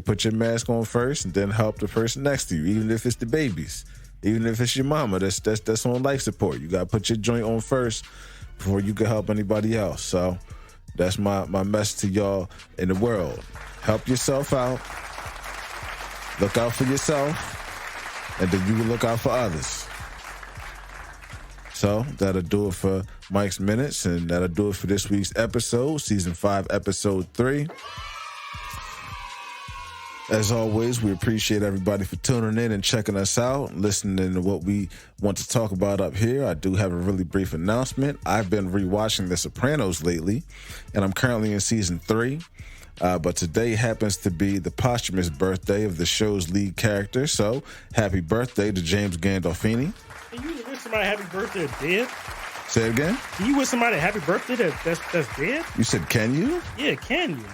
D: put your mask on first and then help the person next to you, even if it's the babies, even if it's your mama that's on life support. You got to put your joint on first before you can help anybody else. So that's my message to y'all in the world. Help yourself out, look out for yourself, and then you can look out for others. So that'll do it for Mike's Minutes, and that'll do it for this week's episode, Season 5, Episode 3. As always, we appreciate everybody for tuning in and checking us out, listening to what we want to talk about up here. I do have a really brief announcement. I've been rewatching The Sopranos lately, and I'm currently in Season 3. But today happens to be the posthumous birthday of the show's lead character, so happy birthday to James Gandolfini.
B: Can you wish somebody happy birthday that's dead?
D: Say it again?
B: Can you wish somebody happy birthday that's dead?
D: You said, can you?
B: Yeah, can you?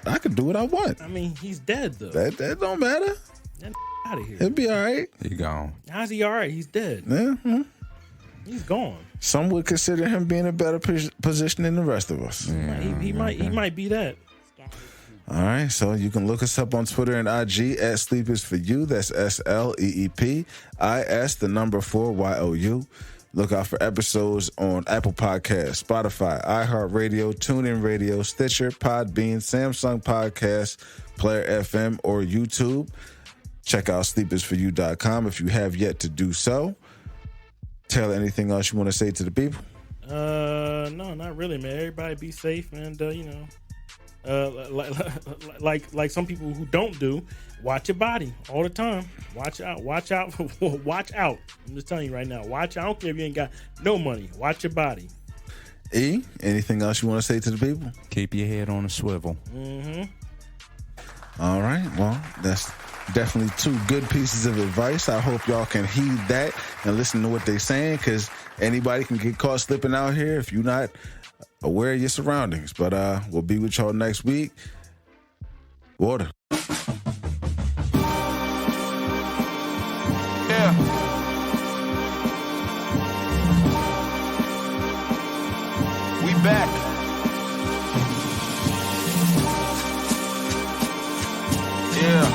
D: I can do what I want.
B: I mean, he's dead, though.
D: That don't matter.
B: That out of here.
D: He'll be all right.
E: He gone.
B: How's he all right? He's dead.
D: Yeah.
B: He's gone.
D: Some would consider him being in a better position than the rest of us.
B: He might be that.
D: All right, so you can look us up on Twitter and IG at Sleep Is For You. That's S-L-E-E-P I-S, the number 4, Y-O-U. Look out for episodes on Apple Podcasts, Spotify, iHeartRadio, TuneIn Radio, Stitcher, Podbean, Samsung Podcasts, Player FM, or YouTube. Check out sleepisforyou.com if you have yet to do so. Taylor, anything else you want to say to the people?
B: No, not really, man. Everybody be safe and, like some people who don't do, watch your body all the time. Watch out. Watch out. I'm just telling you right now. Watch out. I don't care if you ain't got no money. Watch your body.
D: E, anything else you want to say to the people?
E: Keep your head on a swivel.
D: All right. Well, that's definitely 2 good pieces of advice. I hope y'all can heed that and listen to what they're saying, because anybody can get caught slipping out here if you're not aware of your surroundings. But we'll be with y'all next week. Water.
F: Yeah. We back. Yeah.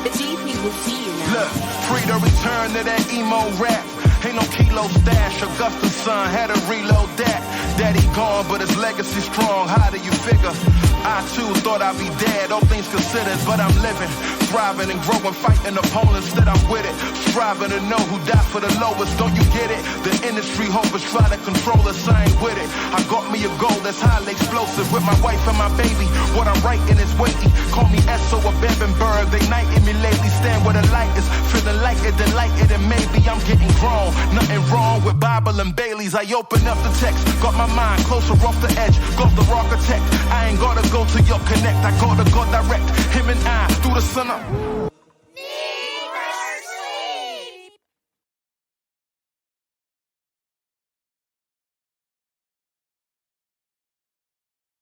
G: The GP will see you now.
F: Look, free to return to that emo rap. Ain't no kilo stash. Augusta's son had to reload that. Daddy gone, but his legacy strong. How do you figure? I too thought I'd be dead, all things considered, but I'm living, thriving and growing, fighting opponents that I'm with it. Striving to know who died for the lowest, don't you get it? The industry hopers try to control us, I ain't with it. I got me a goal that's highly explosive with my wife and my baby. What I'm writing is weighty. Call me S.O. or Bebenberg, they knighting me lately. Stand where the light is, feeling like it, delighted, and maybe I'm getting grown. Nothing wrong with Bible and Baileys. I open up the text, got my mind closer off the edge. Got the architect, I ain't gotta go to your connect. I gotta go direct, him and I through the sun up.